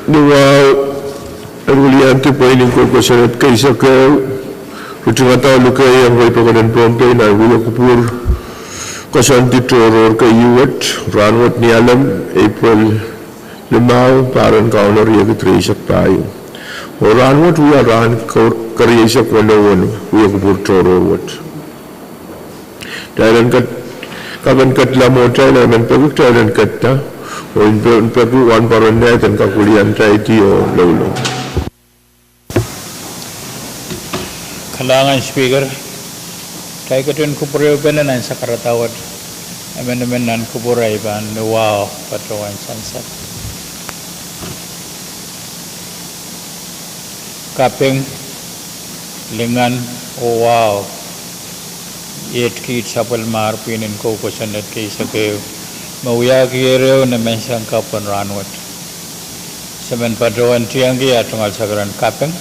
Nuwa Ruliante Pailing Corporation at Kaisa Kaw Kuchungata Lukay ang Pagkanan Pompey na Wila Kupur Kasanti Toror Kayuat Ranwat Nialam April Limau Paran Kaunor Yagitresak tayo o Ranwat Wila Ran Karyesak Walawan Wila Kupur Toror Wat Thailand Kat Kaban Kat Lamota Laman Paguk Thailand Kat na o in Peru Wan Paran Net and Kakulian Taiti o Lolo Kalangan speaker, tayo katun kupure benanan sa karatawad, amendamenan kupure iban wow patrawan sansat. Kaping lingan wow, yet kit sapal mar pinin ko kusanat kay sa kayo, mauya kiro na mensang kapan ranwat. Semen patrawan tiang dia tungal sagaran kaping,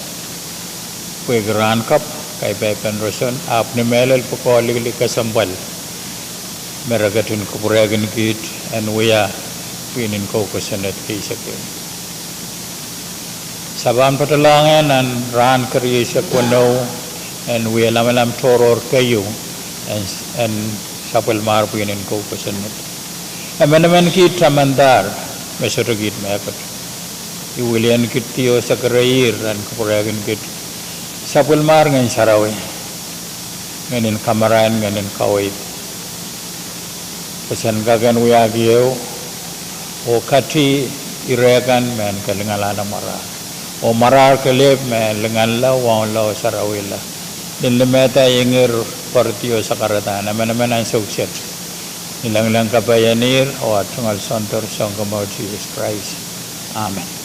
kue gran kap. Kay Pepen Roson, apne melal pukoli kasambal. Meragatin kupuragan kit, and we are pinin ko kusanet kisakin. Saban patalangan and ran karisa kuno, and we alalam toror kayo, and sapal mar pinin ko kusanet. Amanaman kit tamandar, mesuragit mekot. Iwilian kit tiyo sa karair, and kupuragan kit. Sapul mar ngayon sarawi, ngayon kamaran, ngayon kawit. Pasan kagan wiyagiyo, o kati irekan men kalingalana mara. O marar kalip men linganla, wangla o sarawila. Din limeta ingir partiyo sa karatan, naman ang sukset. Nilang kabayanir, o atungal santor siyang kamaw Jesus Christ. Amen.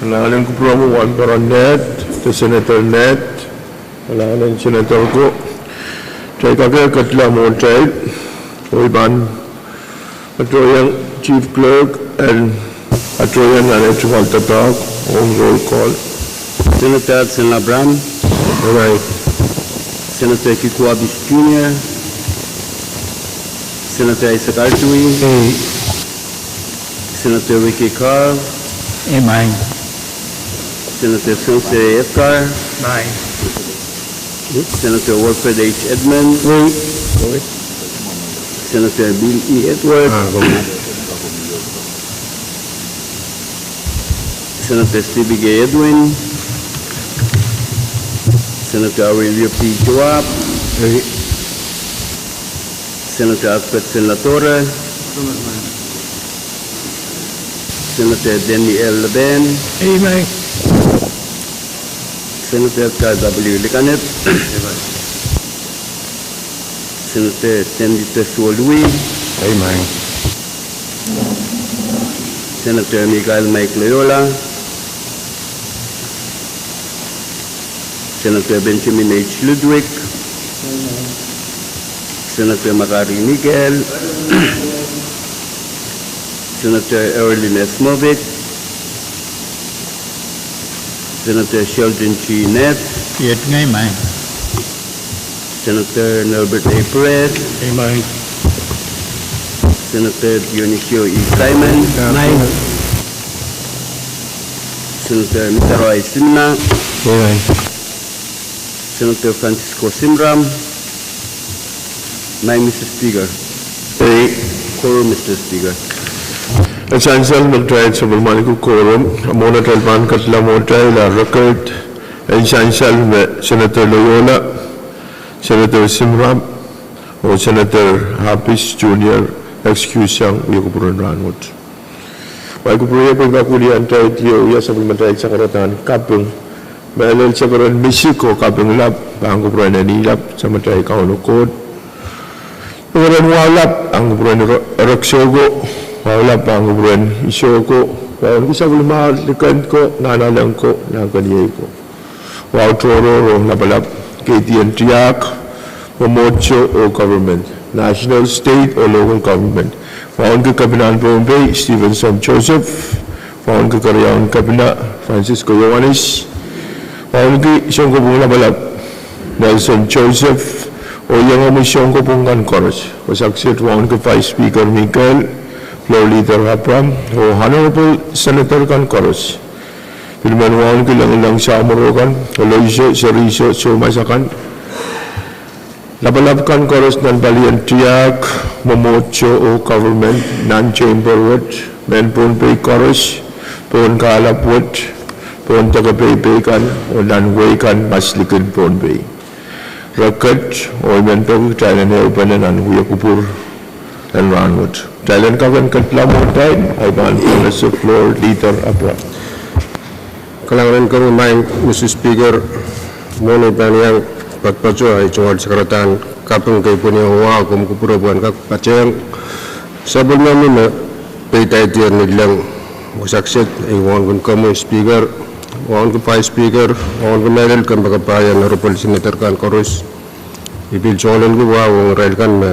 Kailangan ko promo Juan Paranet, Senator Net, kailangan Senator ko. Saya kakak katla mo tayo, o iban, atroyang Chief Clerk, and atroyang Anetsumal Tatak, on roll call. Senator Sen Abram, Alright. Senator Kiko Abis Jr., Senator Isaac Artui, Senator Ricky Carl, Amen. Senator Sensei Efkar, Senator Wilfred H. Edmund, Senator Bill E. Edwards, Senator Stevie Gay Edwin, Senator Aurelio P. Joab, Senator Alfred Senatore, Senator Denny L. Leben, Amen. Senator K.W. Licanet, Senator Senator Louis, Amen. Senator Miguel Mike Loyola, Senator Benjamin H. Ludwig, Senator Makari Miguel, Senator Earlyn S. Movic, Senator Sheldon G. Nett, Yet ngay man. Senator Norbert A. Perez, Amen. Senator Dionisio E. Simon, Senator Mr. Roy Simna, Amen. Senator Francisco Simram, Mr. Speaker. Quorum, Mr. Speaker. Essential magtried sa Balmanico Quorum, Amona Talpan Katla Montay, La Record, Essential Senator Loyola, Senator Simram, o Senator Hafiz Jr. excuse siyang Uyukupuran Ranwot. Uyukupuran pagkakulian tayo tiyo iya sa pagmatay sa karatan kapang malal sa karan Mexico kapang lap, pangkupuran na nilap sa matay kaunukod. Pagkaran walap, ang kupuran Roxogo, wala pa ang buwan iso ko kung isa ko lumahalikan ko nanalang ko nakaniyay ko wow toro nabalap KTN Tiyak Pomocho o government national state o local government waon ka kabinan Bombay Stevenson Joseph waon ka karyawan kabina Francisco Yohanes waon ka isang ko pong nabalap Nelson Joseph o yung omisyon ko pong kankoros wasaksit waon ka Vice Speaker Miguel Floor Leader Abram, o Honorable Senator Kankoros. Pilmanuan kilang-ilang sa Amorogan, Oloisyo, Seriso, Sumasakan. Labalabkan koros nan balian tiyak, Momocho o Government, non-chamber wood, Menpon Bay koros, Pon Kalap wood, Pon Tagapaypaykan, o Nanwaykan, Maslikin Pon Bay. Rakat, o Menpon, Thailand Airbanan, and Huyakupur, and Ranwood. Thailand Kavan Katlamotay, I ban on the floor leader Abram. Kalangan kami main, Mr. Speaker, muna yang pagpacho ay chungad sakaratan kapung kay punya huwa kum kupurabuan kak paceng sabon namin na paytay tiyan nilang usaksit ay wan kun kamu speaker wan kun vice speaker wan kun medal kan bakapayan Honorable Senator Kankoros ibil cholan ko wang rail kan na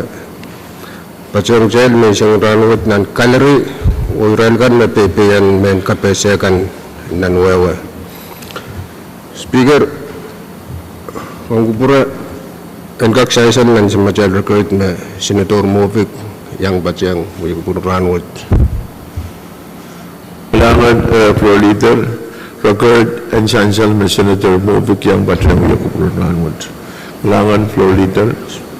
paceng jail may siyang ranwat nan kalari o rail kan na pepeyan men kapese kan nan wewe speaker ang kupura engkak saya nan semacam rekrut na Senator Movic yang batyang kupura ranwat. Kailangan floor leader record and chancel na Senator Movic yang batyang kupura ranwat. Kailangan floor leader.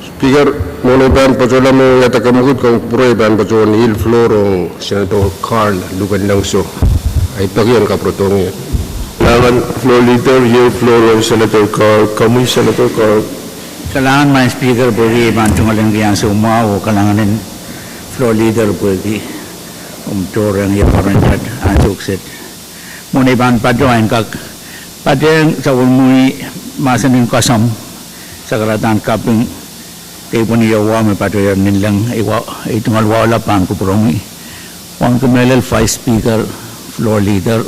Speaker, muna ban pacola mo yata kamukut kung kupura ban pacola ni il floor ang Senator Carl Lugan Langso ay pagyan kaprotong yan. Kailangan floor leader, yung floor of Senator Carl, kami Senator Carl. Kailangan may speaker pwede bantungalan kaya suma o kailangan din floor leader pwede umturang yung parantat ang sukset. Muna iban pa doon kag pati sa ulmui masanin kasam sa karatan kaping kay po niya may patuyan nilang itungal wala pang kuprong wang kumelal vice speaker floor leader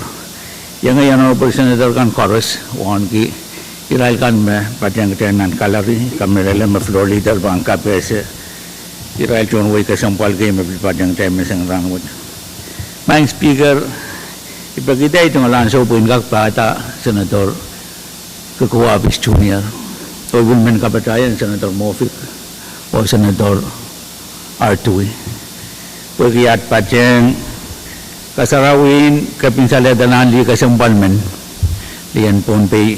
yang Honorable Senator Kankoros wan ki iral kan me patyang tenan kalari kamelele me floor leader bang KPS iral chon way kasampal kay me patyang temen sang rangwat maing speaker ipagida itong alanso po ingak pata Senator Kukuwabis Jr. o Wilman Kapatayan Senator Movic o Senator Artui pagiyat patyang kasarawin kapinsaladanan li kasampalmen liyan ponpay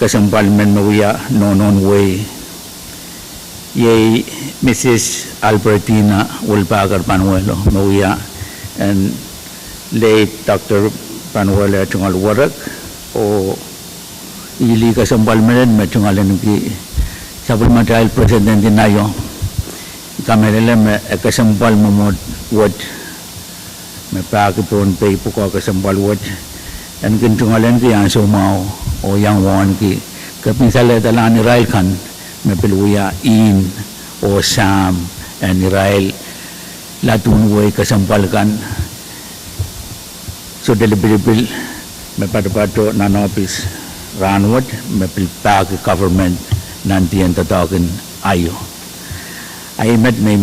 kasampalmen mawia nonon way yay Mrs. Albertina Ulpagar Panuelo mawia and late Dr. Panuelo chungal warak o ili kasampalmen chungalan ki supplementary president nayo kamelele me kasampal momod word may pakipon pay po ko kasambal wad and kintungalan ki ang sumao o yang wan ki kaping salita lang ni Rail kan may piluya in o Sam and ni Rail latunway kasambal kan so deliberable may padapato nan office ranwad may pilpag government nantiyan tatawagin ayo ay met may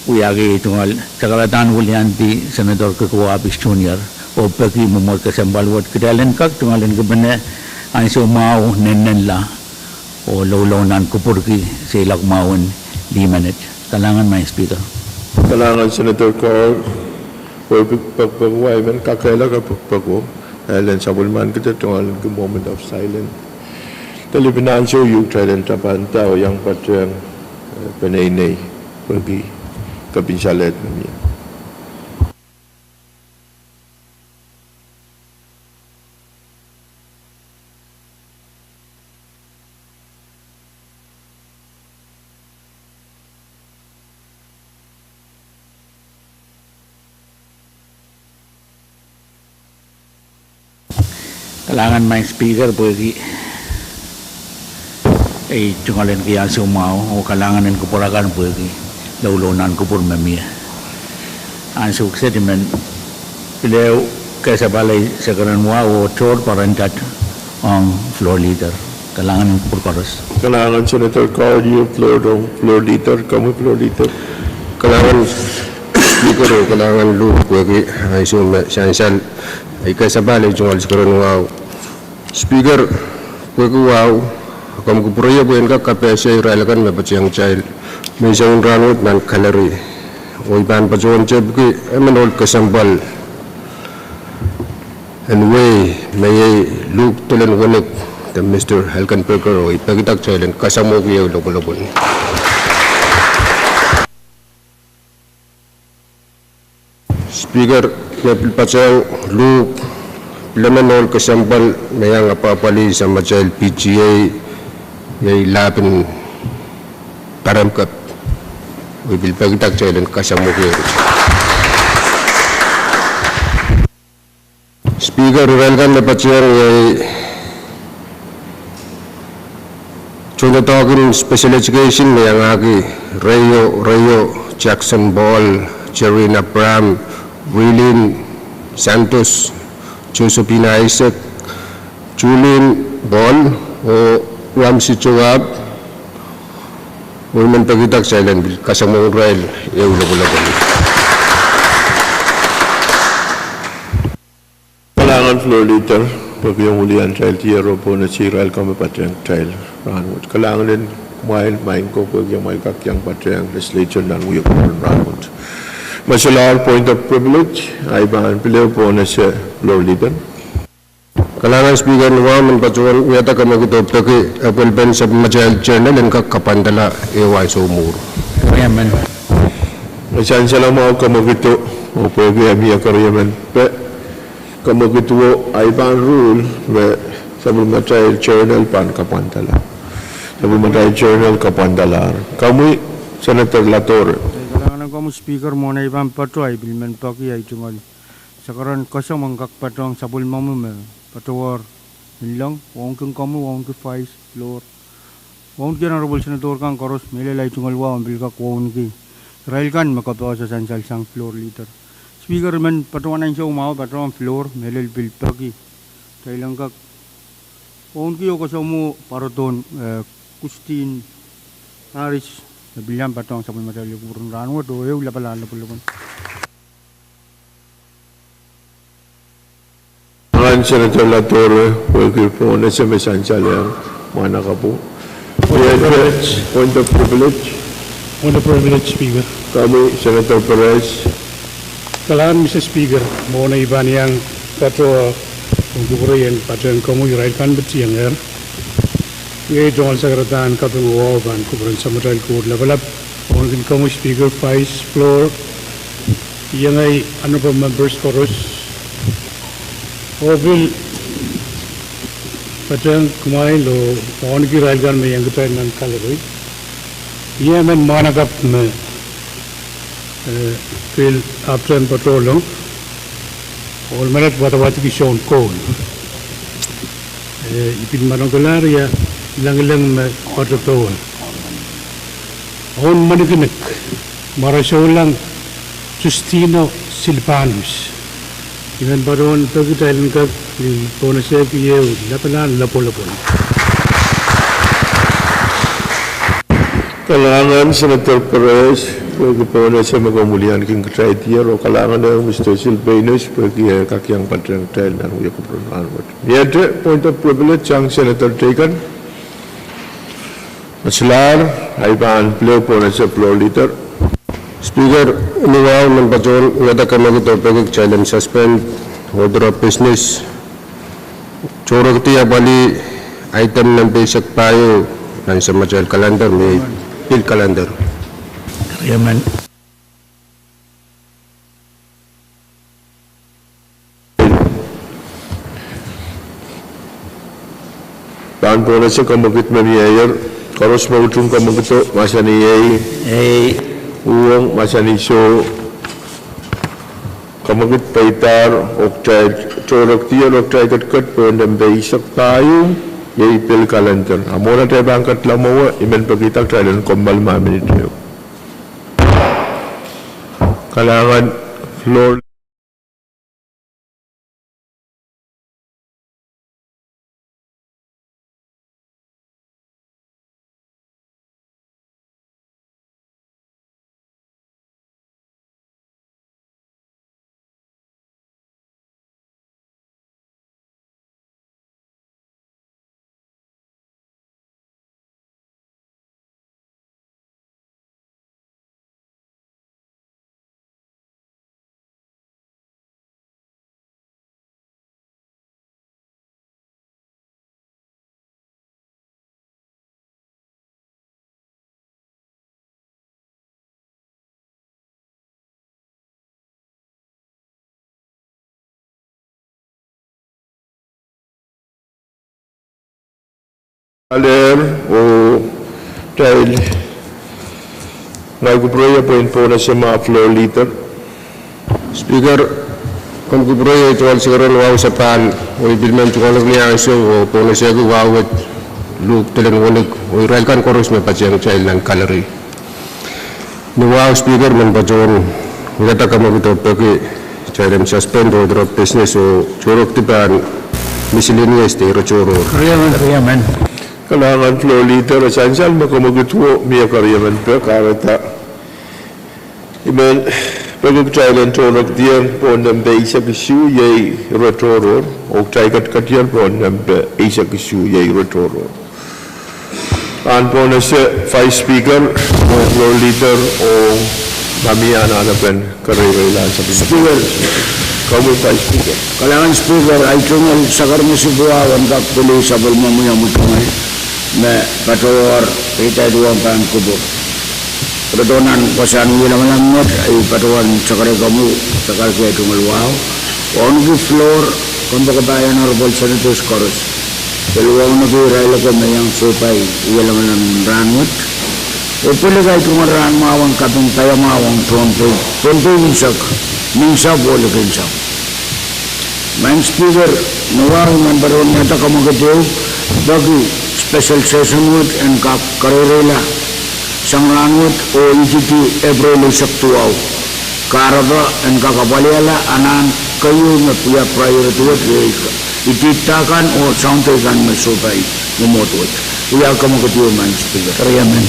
uyagi tungal sakaratan Willianti Senator Kukuwabis Jr. o pagi mumot kasambalwat kedalan kak tungalan kebene ang sumao nenen la o lawlaw kupurki silak mawon 5 minutes kalangan may speaker. Kailangan Senator Carl o pagpagway man kakaila ka pagpagwo and sa bulman kita tungalan ke moment of silence. Talibinan siya yung Thailand tapanta o yang patyang panay-nay pagi kapinsalet namin. Kailangan may speaker pwede ay tungalan kaya sumao o kailangan ng kupurakan pwede lawlaw kupur mamia ang sukses man pilew kasabalay sa karanwa o chor parantat ang floor leader kailangan ng kupurkaros. Kailangan Senator Carl yung floor leader, kami floor leader. Kailangan speaker o kailangan lu pwede ay summa siyan ay kasabalay chungad sa karanwa speaker pwede wow kamu kupuraya pwede ka kapesya iralakan mapatsiyang child may isang ranwat nan kalari Oiban Pajon Chebki Emerald Kasambal and Way May Luke Tulen Wanek the Mr. Helkan Perker o ipagitak chailen kasamogi yung lobulobon. Speaker Nepil Pachang Luke Lemanol Kasambal mayang apapali sa Machail PGA yay lapin Paramkat o ipagitak chailen kasamogi yung Speaker Welkan Nepachang yay Chunatogin Special Education mayang agi Rayo Jackson Ball Cherina Pram Wilin Santos Josephina Isaac Julin Ball o Ramsi Chungab Women Pagitak Silent Kasamong Rail Eulabulabon. Kailangan floor leader, pag yung ulian trial tiyero po na si Rael kami patriyang trial. Kailangan din main ko pag yung may kakyang patriyang legislature ng uyok po round. Masalar point of privilege, ay bahan pilaw po na siya floor leader. Kailangan Speaker Nuwaman Pachuan yata kami kito pagi apelben sa Machail Journal and kakapandala eway sa umuro. Yaman. Masan siya lang mga kamagito o pwede amiya karyaman. Kamagito ay bahan rule sa Machail Journal pan kapandala. Sa Machail Journal kapandalar. Kami Senator Latore. Kailangan kamu speaker mo na ibang pato ay bilmen paki ay tungal. Sakaran kasang manggak patong sabul mamu me patawar nilang wong kung kamu wong ke vice floor wong ke honorable senator kang koros mele lai tungal wa ambil ka wong ki Rail kan makapawa sa sansal sang floor leader speaker men patuan ang siya umaw patawang floor mele bil paki kailang ka wong ki o kasamu paraton Kustin Haris Nabilang patong sa mga matali kurun rano to eu lapalan lapulupon. Ang Senator Latore, welcome po na sa mesansya lang, mga nakapo. Point of privilege. Point of privilege, Speaker. Kami, Senator Perez. Kailangan, Mr. Speaker, mo na iba niyang patro kung kupurayan patro ang kamu yuraikan ba't siyang Ngay Donald Sagratan kaping uwaban kupuran sa Machail Court level up. Kung kamu Speaker, Vice Floor, yang ay ano pa members koros Ovil patang kumain lo kung ki railgan may yang kita nan kalagay. Iya men managap me fil absent patrol all minute watawati ki shown call. Ipin mananggalar ya lang auto tower. On manikinik marasolang Justino Silvanus. Iman baron pagi tayong kag ni ponase kiyew lapalan lapo-lapo. Kailangan Senator Perez, pwede po na siya magamulian king kriteria o kailangan na Mr. Silvanus pwede kakyang patrang trial ng uya ko pronoun. Yete, point of privilege ang Senator Taken. Maslar, ay baan play po na siya floor leader. Speaker Nuwaw ng Pachuan yata kami kito pagi challenge suspend order of business. Chorok tiya bali item ng basic payo ng sa Machail calendar may bill calendar. Yaman. Baan po na siya kamagit na mayor. Karos mautong kamagito, masa ni uang masa ni so kamagit paitar oktay chorok tiya oktay kat po nambay isak tayo yay pil calendar. Amo na tayo bangkat lamawa imen pagitak tayo ng kombal mamin ito. Kailangan floor Aler o dahil nagkuproya po po na sa mga floor leader. Speaker, kung kuproy ito al siguro wow sa pan o ibilman tukalog niya iso o puno siya wow at look talang walig o iralkan koros may patsiyang child ng kalari. Ni wow speaker man pa dyan ngata ka magito pagi child suspend o drop business o churok tipan miscellaneous tiro churo. Kriyaman. Kailangan floor leader at sansal makamagutwo miya karyaman pa karata. Iman pagkakailan torok diyan po ng isa kisu yay retoro o kat yan po ng isa kisu yay retoro. An po na siya vice speaker o floor leader o mamiya na napan karayailan sa Speaker, kamu vice speaker. kailangan speaker ay tungal sa karmasibuawan kak tuloy sa balmamuya mo tungal na patawar kita duwang pang kubo. Perdonan pasan wilang lamot ay patuan sa kare kamu sa kare kaya tungal wow. On the floor kumpa kabayan honorable senators chorus. Peluang na kira ko mayang supay wilang lam ranut. O pala kay tumaran mawang katong tayo mawang trompo. Trompo winsak minsa bolo kinsak. Man speaker nawaw man baron nata kamagatiw bagi special session with and karerela sangrangut o IGT April Saktuaw karaba and kakapaliala anan kayo na puya priority with ititakan o soundtakan masupay umotwat puya kamagatiw man speaker karayaman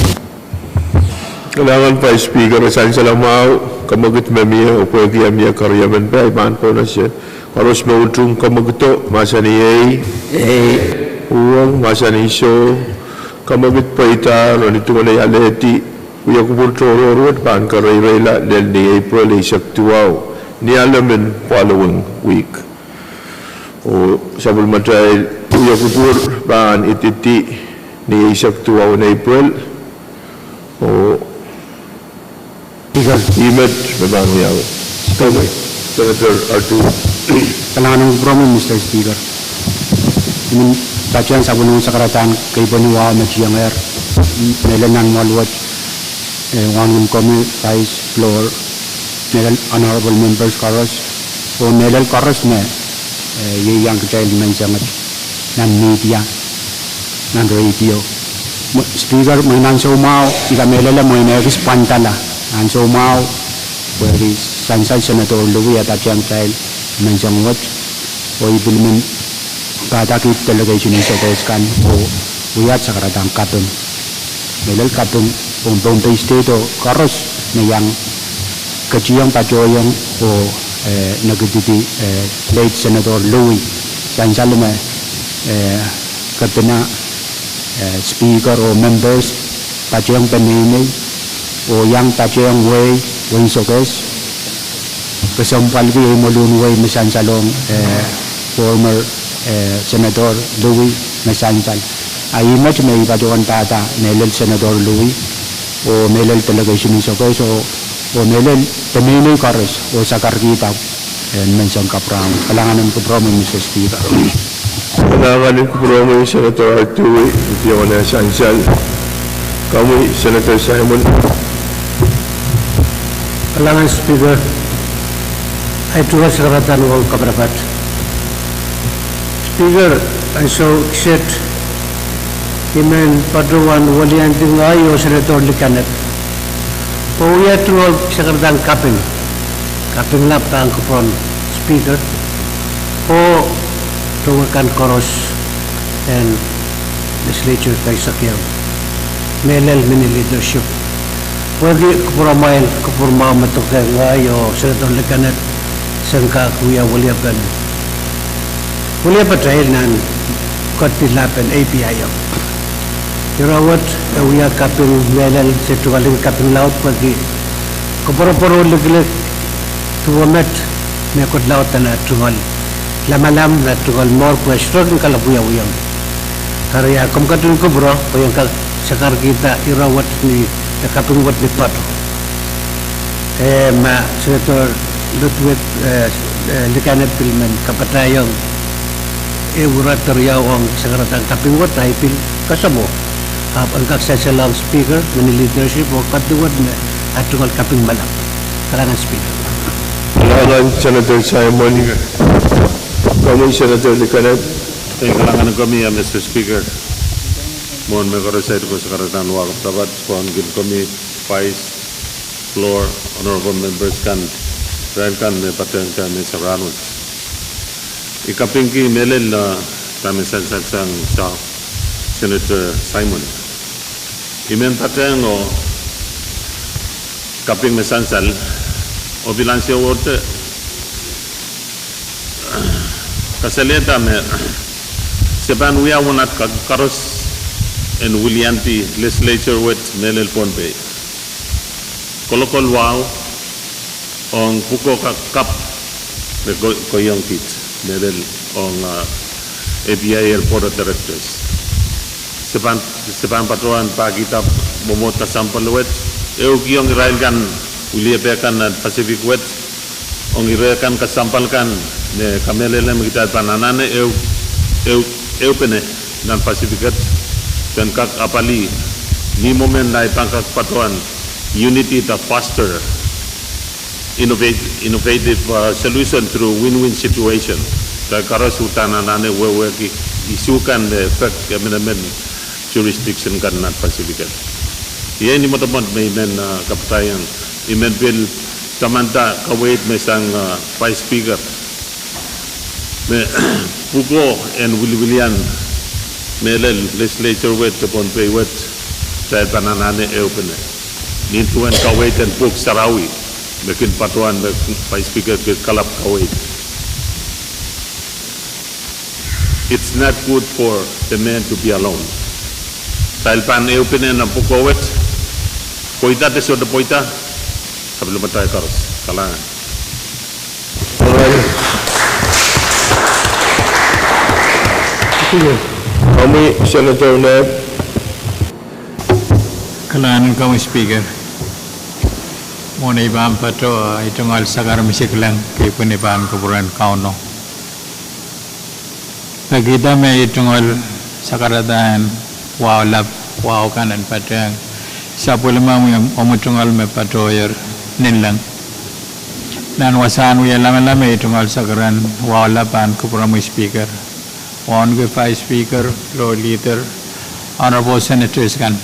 Kailangan vice speaker at sansal amaw kamagit mamiya o pwede miya karyaman pa iman po na siya. Harus mautung kamagito masa niyay uang masa niso kamagit pa ita no nito na yaleti uya kupultoro ruwet pan karayayla del ni April isak tuwaw ni alamin following week o sabul matay uya kupur pan ititi ni isak tuwaw na April o imet babang yaw Senator Artur Kailangan ng promo, Mr. Speaker. Ini bacaan sa bulong sa karatan kay Boniwa Machianger, Nelanan Malwat, Wangun Komi, Vice Floor, Nelal Honorable Members Karos, o Nelal Karos na yang kecil mensangat nan media, nan radio. Speaker, may nan sumaw, ika melala mo inagis pantala, nan sumaw, pwede sansay Senator Louie at Atyang Child, mensangat o ibilmen patakit delegation sa Toscan o uyat sa karatang katun melal katun umpong state o karos na yang kaciyang pacoyang o nagditi late Senator Louie sansalma katuna speaker o members pacoyang panini o yang pacoyang way sokes kasampal bi molunway masansalong former Senator Louie Masansal ay imaj may ipadukan tata melel Senator Louie o melel delegation sa ko so o melel pamili karos o sakar kita mensang kaprang kailangan ng kompromo Mr. Speaker. Kailangan ng kompromo yung Senator Artur ito na Sansal kami Senator Simon kailangan speaker ay tuwa sa karatan ng kabrapat. Speaker, ay so exit imen paduan walian tingayo Senator Likanet. O iya tuwa sa karatan kaping lap ang kupon speaker o tungakan koros and legislature kay sakyaw melel mini leadership pwede kupurma matukay ngayo Senator Likanet sangka kuya waliya dahil nan kontilapan API yung irawat kuya kaping melal sa tuwaling kaping laut pagi kupuro-puro liglig tuwamet may kudlaut na tuwal lamalam na tuwal more question ng kalabuya uyang karya kumkatun kubro uyang sakar kita irawat ni kaping wat ni pato ma Senator Ludwig Likanet Pilman kapatayong urat teriau ang sakaratan kapingwat taipil kasamo ang kaksasalang speaker mani leadership o katuwad na atungal kaping malak kalangan speaker. Kalangan Senator Simon. Kami Senator Licanet. Kalangan kami Mr. Speaker. Mohon mengoreksi ko sa karatan wakaf dapat pohon gil kami vice floor honorable members kan kan me pateng kan me saranut. Ikapingki melel na kami sang Senator Simon. Imen pateng o kaping me sansal o bilansya wote kasaleta me seban uya wonat karos en Willianti legislature with melel ponpe kolokol wow on puko kap de koyong kit melel on ABI board of directors sepan patroan pagita momot ka sampel wet eu kiyong irail kan uliapekan na Pacific wet on irakan ka sampal kan ne kamelele kita pananane eu pene nan Pacific dan kak apali ni momen na ipangkak patroan unity the faster innovative solution through win-win situation kaya karos utana nane wewe isukan the effect kemenamen jurisdiction kan na Pacific iya ni motomot may men kapatayan imen bill tamanta kawait may sang vice speaker me pugo and William melel legislature wet upon pay wet sa pananane eupene nintuan kawait and book sarawi mekin patuan vice speaker ke kalap kawait. It's not good for the man to be alone. Sa pan eupene na puko wet poita te so de poita kablo matay karos kalangan. Kami Senator Neb. Kalangan kami speaker. Muna ibang pato itungal sagar misik lang kay punipan kuburan kauno. Pagkita may itungal sakaratan wow kanan patang sa pulma mo yung umutungal may patoyer nilang. Dan wasan mo yung laman-laman itungal sakaran wow lapan kuburan mo speaker. One good vice speaker, floor leader, honorable senators kan.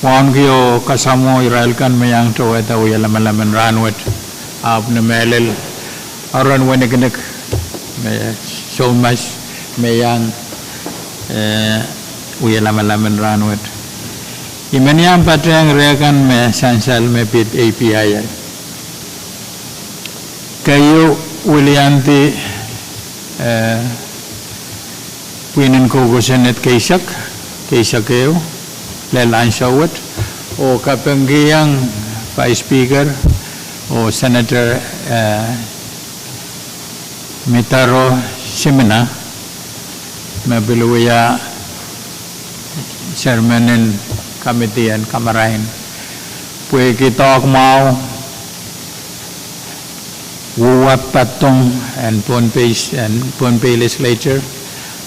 One kyo kasamo Israel kan mayang to eta uya laman ranwet ab na melel aron wenegnek may so much mayang uya laman ranwet. Imanyam patang rekan me sansal me pit API. Kayo Willianti pinin ko gusenet kaysak kayo lelan sawat o kapenggiyang vice speaker o senator Mitaro Simena mabiluya chairman committee and kamarahin pwe kita mau Wuwap patong and Pohnpei legislature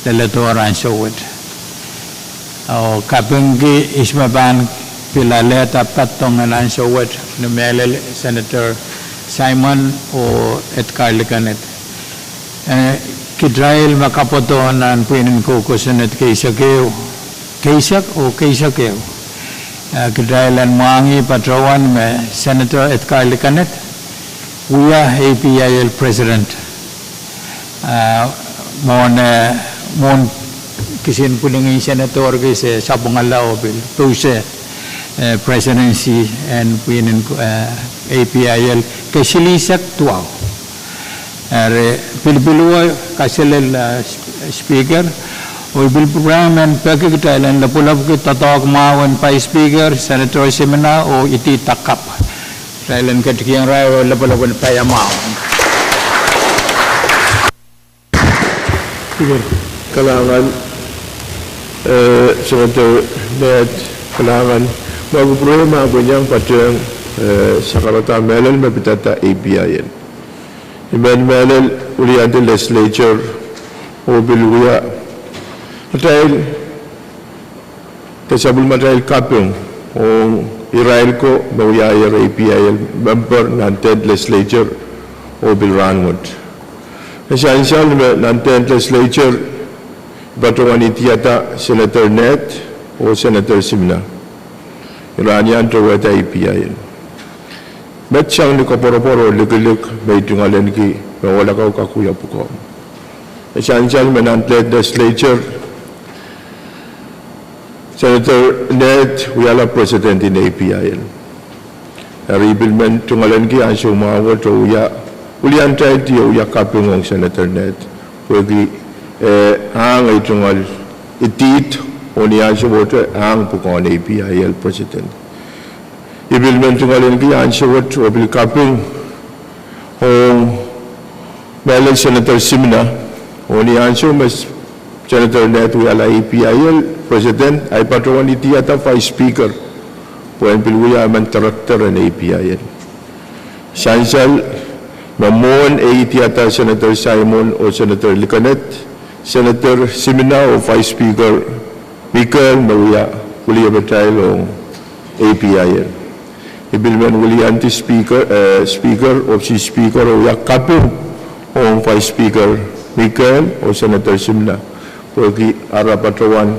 dalator ang sawad. O kapunggi ismaban pilaleta patong ang sawad numelel Senator Simon o et Carlicanet. Kidrail makapoto ng pinin ko kusunet kaysakeo. Kaysak o kaysakeo. Kidrail ang muangi patrawan me Senator et Carlicanet. We are APIL president. Mon kisin pulingin senator kasi sabungan laobil. Tuse presidency and pinin APIL kasilisak tuaw. Pilipilua kasilil speaker. We will program and pagkikitailan lapulap kita tawag mawan pa speaker Senator Simena o iti takap. Thailand ketikiyang rayo laban-laban payamao. Kalangan Senator Ned kalangan magproblema bunyang pateng sa karata melel mapitata API. Emmanuel Uliante Legislature o Biluya Matrail Kasabul Matrail Kapung o Israel ko Mawya APIL member ng 10th Legislature o Bilranwood. Essential ng 10th Legislature Batungan Itiyata Senator Net o Senator Simna. Iranian Tawata APIL. Met siyang ni kaporo-poro ligilig may tungalan ki wala ka kakuya po ko. Essential manantlet legislature Senator Ned Uyala President in APIL. Aribilmen tungalan ki ang sumawa to ulian tayo tiyo uya kapungong Senator Ned. Pwede ang ay tungal itit o niyan sumoto ang pukong APIL President. Ibilmen tungalin ki ang suwat o bilkaping o Melon Senator Simna o niyan mas Senator Net Uyala APIL President ay patungan itiyata Vice Speaker po ang piluya man Director ng APIL. Sansal Mamon ay itiyata Senator Simon o Senator Licanet, Senator Simna o Vice Speaker Michael Maria Uliya Batail o APIL. Ibilman Ulianti Speaker o si Speaker o Yakapin o Vice Speaker Michael o Senator Simna. Pwede arapatawan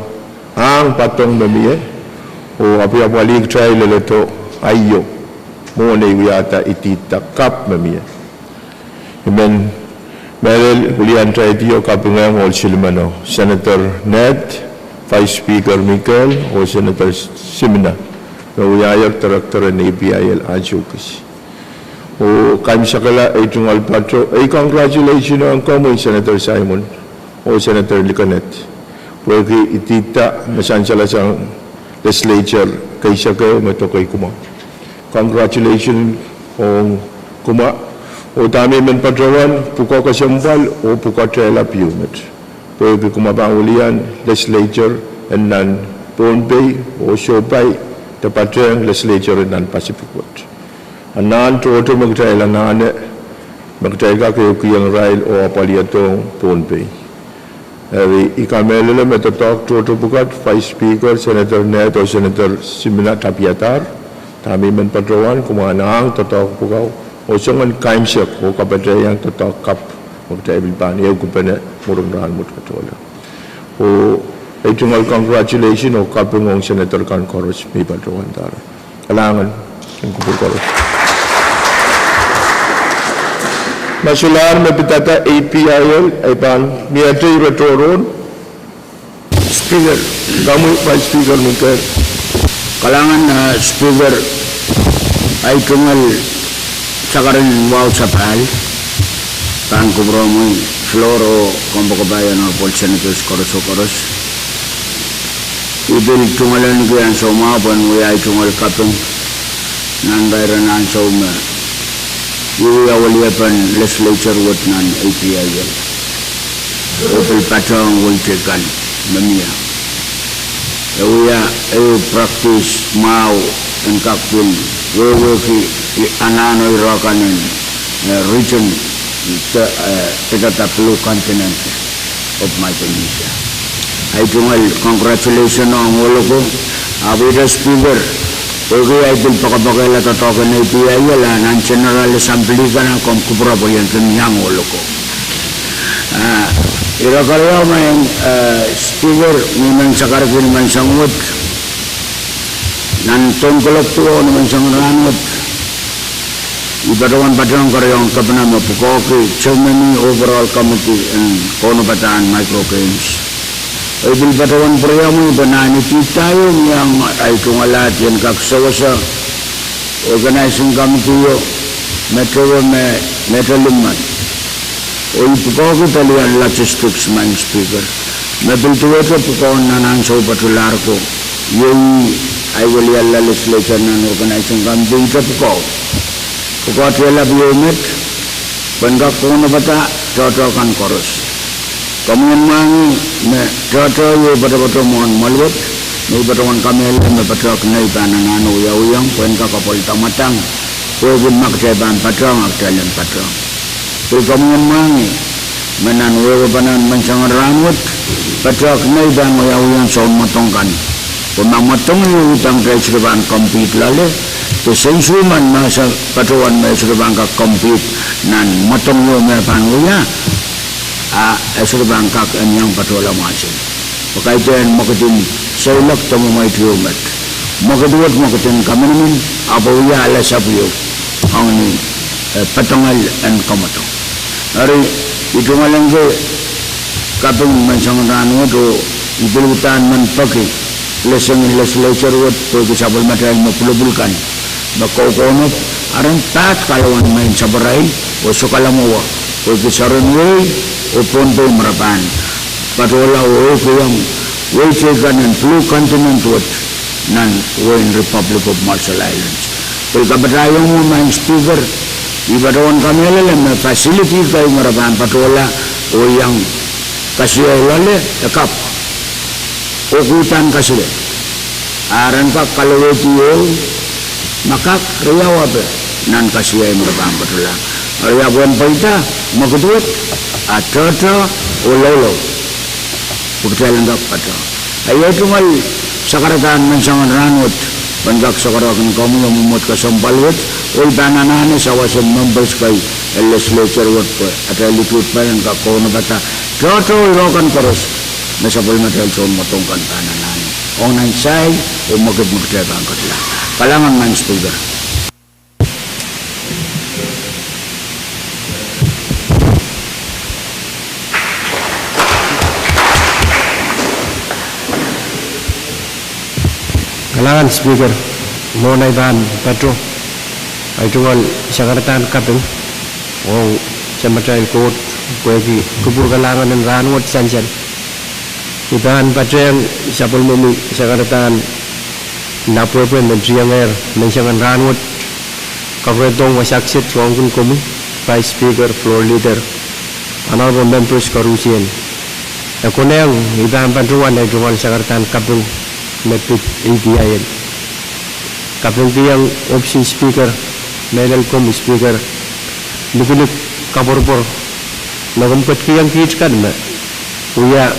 ang patong namiye o apiapalig trial lito ayo mo na iwiyata itita kap namiye. Imen Meryl Ulian Traitio Kapingang o Silmano, Senator Ned, Vice Speaker Michael o Senator Simna. Na uyayag Director ng APIL Ansyukis. O kami sakala ay tungal patro ay congratulations ang kamoy Senator Simon o Senator Licanet. Pwede itita masansala sa legislature kaysa kayo matokay kuma. Congratulations o kuma. O dami man patrawan puko kasyambal o puko trela piyumet. Pwede kumabangulian legislature and nan Pohnpei o Siopay dapat yang legislature dan Pacific Watch. Anan toto magtayla nane magtayga kayo kiyang rail o apaliatong Pohnpei. Eri ikamelele metatok toto bukat Vice Speaker Senator Net o Senator Simna Tapiatar tami men patrawan kumanang tatok bukaw o sangan kaimsek o kapatay yang tatok kap magtay bilpan yaw kupene murungrahan mo katola. O ay tungal congratulations o kapungong Senator Kan Koros may patrawan tara. Kalangan ang kupur Koros. Masular mapitata APIL ay pan miyatay retoron. Speaker, kamu Vice Speaker Michael. Kalangan Speaker ay tungal sakarin wow sapal kan kubro mo Floro kombo kabayan o Paul Senators Koros. Ibil tungalan ko yan sa umapan mo ay tungal kapong nandayra na sa uma. Iuya waliyapan legislature wat nan APIL. Opel patang wultekan mamiya. Iuya practice mau ang kapun. Wewe ki anano irakanin region tataplu continent of Micronesia. Ay tungal congratulations ang ulo ko. Abida Speaker, oke ay pilpakapakala tatokan na APIL ang General Assembly ka ng kumkupura po yan kanyang ulo ko. Irakalaw na yung Speaker, naman sa karapin naman sangot, nantong kulot to naman sang rangot, ibatawan patang karyong kapanama pukoki, Chairman Overall Committee and Kono Bataan Microgames. Ay bilbatawan priyamu banani tayo yang ay tungalat yan kaksawasa organizing committee metro liman o ipukaw ko talian logistics man Speaker mabiltuwa ko pukaw na nang sa patular ko yung ay wali ala legislature ng organizing committee ito pukaw tiyala biomet panggak ko na bata Kan Koros. Kamu mangi me tata ye bata mohon malwat me batawan kamel me batak nei panangan uyang pen ka kapol tamatang ko gun mak ban patang aktalan patang kamu mangi menan wewe banan mencangan rangut patrak nai dan yang sound matongkan puna matong yu utang kaya sirban komplit lale to sensuman masa patuan may sirban ka komplit nan matong yu merpan uya sirban kak yang patuala masin pakaitan makatin saulak tamu may tiumat makaduat makatin kaminamin apa uya ala sabiyo ang ni patongal and kamatong hari itu malangge kapeng mencangan rangut o ibulutan manpaki legislature wat to sabal material mapulubulkan bakau-kono aran tat kalawan main sabarai o sukalamuwa o kisaron way o ponto marapan patola o kuyang way chekan and blue continent wat nan way Republic of Marshall Islands o kabatayang mo main speaker ibadawan kami alam na facility kayo marapan patola o yang kasih lale tekap ukutan kasih aran ka kalawetiyo makak riyaw abe nan kasih ay merbang betul riyaw buan paita makudut atata ulolo buktilan dak pada ayo tumal sakaratan mensangan ranut banyak sakarakan kamu yang memut kesampalwat ul bananane sawasan members kay legislature wat ko ada likut bayan ka kono bata toto irokan koros nasabol material son matongkan tananane onan say o magad-magdaga ang katla kalangan man speaker Kalangan speaker Monay Ban Petro ay tungal sakaratan kapeng o sa material court kuwagi kubur kalangan ng ranwat sansan ibahan Petro yang sapul mumi sakaratan napuepen ng trianger mensangan ranwat kagretong wasaksit suangkun kumi vice speaker floor leader honorable members karusian akuneng ibahan Petro ay tungal sakaratan kapeng Metut APIL kapung tiyang option speaker medal kom speaker nukulik kaporpor nagumpet kiyang kichkan na uya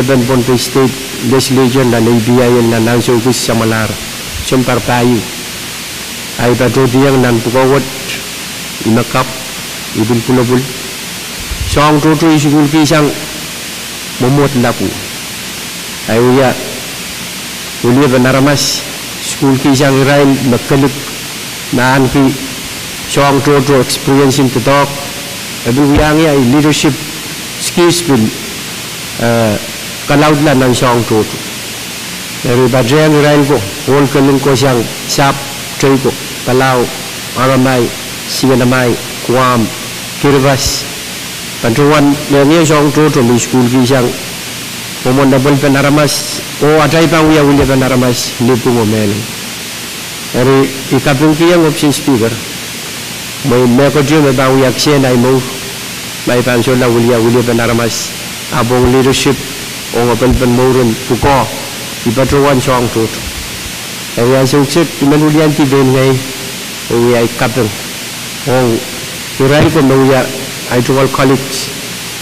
ban ponte state legislature na APIL na nang office sa malar sempar payu ay pato tiyang nan pukawat inakap ibul pulabul song toto isigul kisang momot lapu ay uya Uliya Banaramas school ki siyang irail magkalip naan ki siyang toto experience in tutok ebi uyang ay leadership skills bin kalaud lang ng siyang toto eri badriyang irail ko wol kalung ko siyang sap tray ko Palau Aramay Siganamay Kuam Kiribas Pantuan niya siyang toto may school ki siyang Pemondabel Penaramas o atai pang uya Penaramas lipung omel eri ikapung kiyang option speaker may meko dio may bang uya ksien ay mo may pansola uya Penaramas abong leadership o ngapel penmurun puko ipatruan soang tut eri ang suksit imanulian ti ben ngay uya ikapung o iray ko may uya ay tuwal college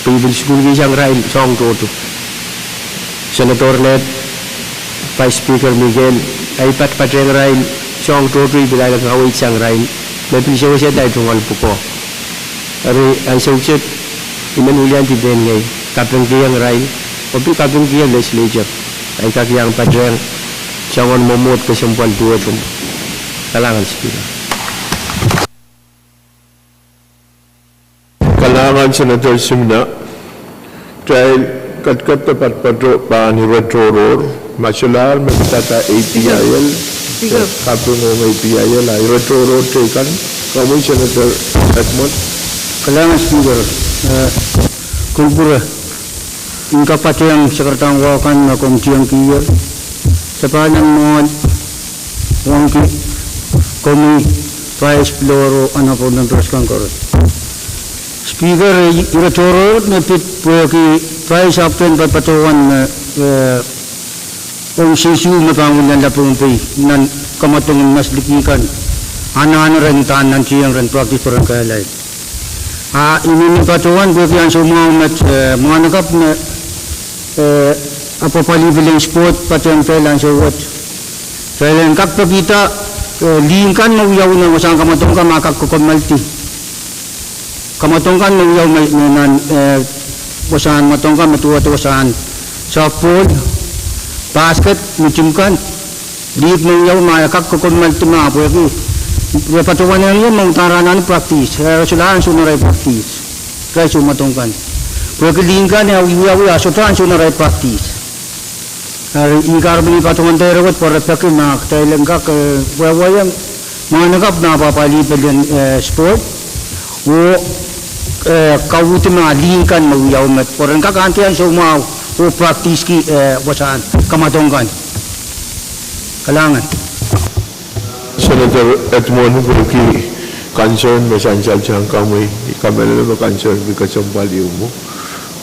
pibul school kiyang rail soang tutu Senator Ned, Vice Speaker Miguel, ay patpateng rail, siyang tutoy bilala kawit siyang rail, may pilisyaw siya tayo tungal puko. Ari, ang suksit, imanulian ti Ben ngay, kapeng kiyang rail, o kapeng kiyang legislature, ay kakiyang pateng, siyang momot kasampal tuwa tum. Kalangan, Speaker. Kalangan Senator Simna, trial kat tepat patro pani retroror masalah mentata APIL kapung APIL ay retroror tekan kamu Senator Edmund Kalangan speaker kulpura ingka pateng sekretang wakan na komisiang kiyer sepanjang mohon wangki komi vice floro anapun dan teruskan korot speaker retroror nepit puaki Vice Captain Patuan sisu mapangun dan lapumpi nan kamatungan mas likikan ana-ana ren tanan siyang ren praktis perang kailay Ini patuan bagian semua umat menganggap apa paling bilang sport patuan pelan sewot. Pelan kap kita lingkan mau jauh nang usang kamatongka makak kokomalti. Kamatongkan mau jauh nan usahan matongka matua usahan softball, basket mucimkan. League mau jauh makak kokomalti ma apa lagi. Patuan yang mau taranan praktis, selain sunarai praktis, kaya sumatongkan. Perkelingkan yang wiyawi asutan sunarai praktis. Ingkar beli patuan terawat para pakai mak, terlengkap wayang menganggap napa pali pelian sport. Kau itu mengalingkan mau wiyawi mat, orang kakantian semua praktis ki wasan kamatongkan. Kalangan. Senator Edmond Burki concern essential kami na concern because of value mo.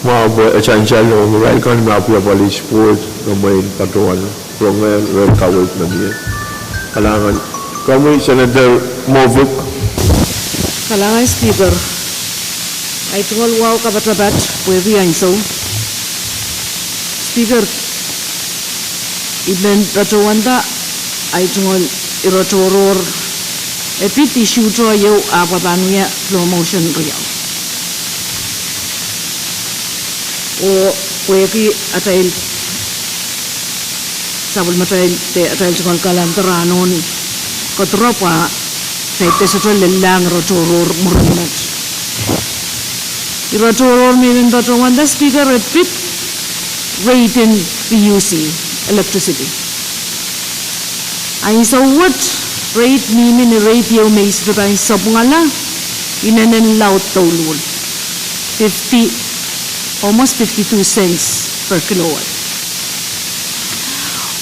Mga essential no right kan mapia bali sport gamay patuan from well covered na niya. Kalangan kami Senator Movuk. Kalangan Speaker. Ay tungol wow kabat-rabat pwede yan so. Speaker. Ibn patuan da ay tungol irotoror epit issue to yo apatannya promotion real o kweki atail sabul matail te atail chukal kalam teranon kotropa te sotol lelang rotoror murunat irotoror min patuan da Speaker epit rate in PUC electricity. Ay so what rate ni rate yung may isipin sa pungala inanen laut tolul almost 52 cents per kilowatt.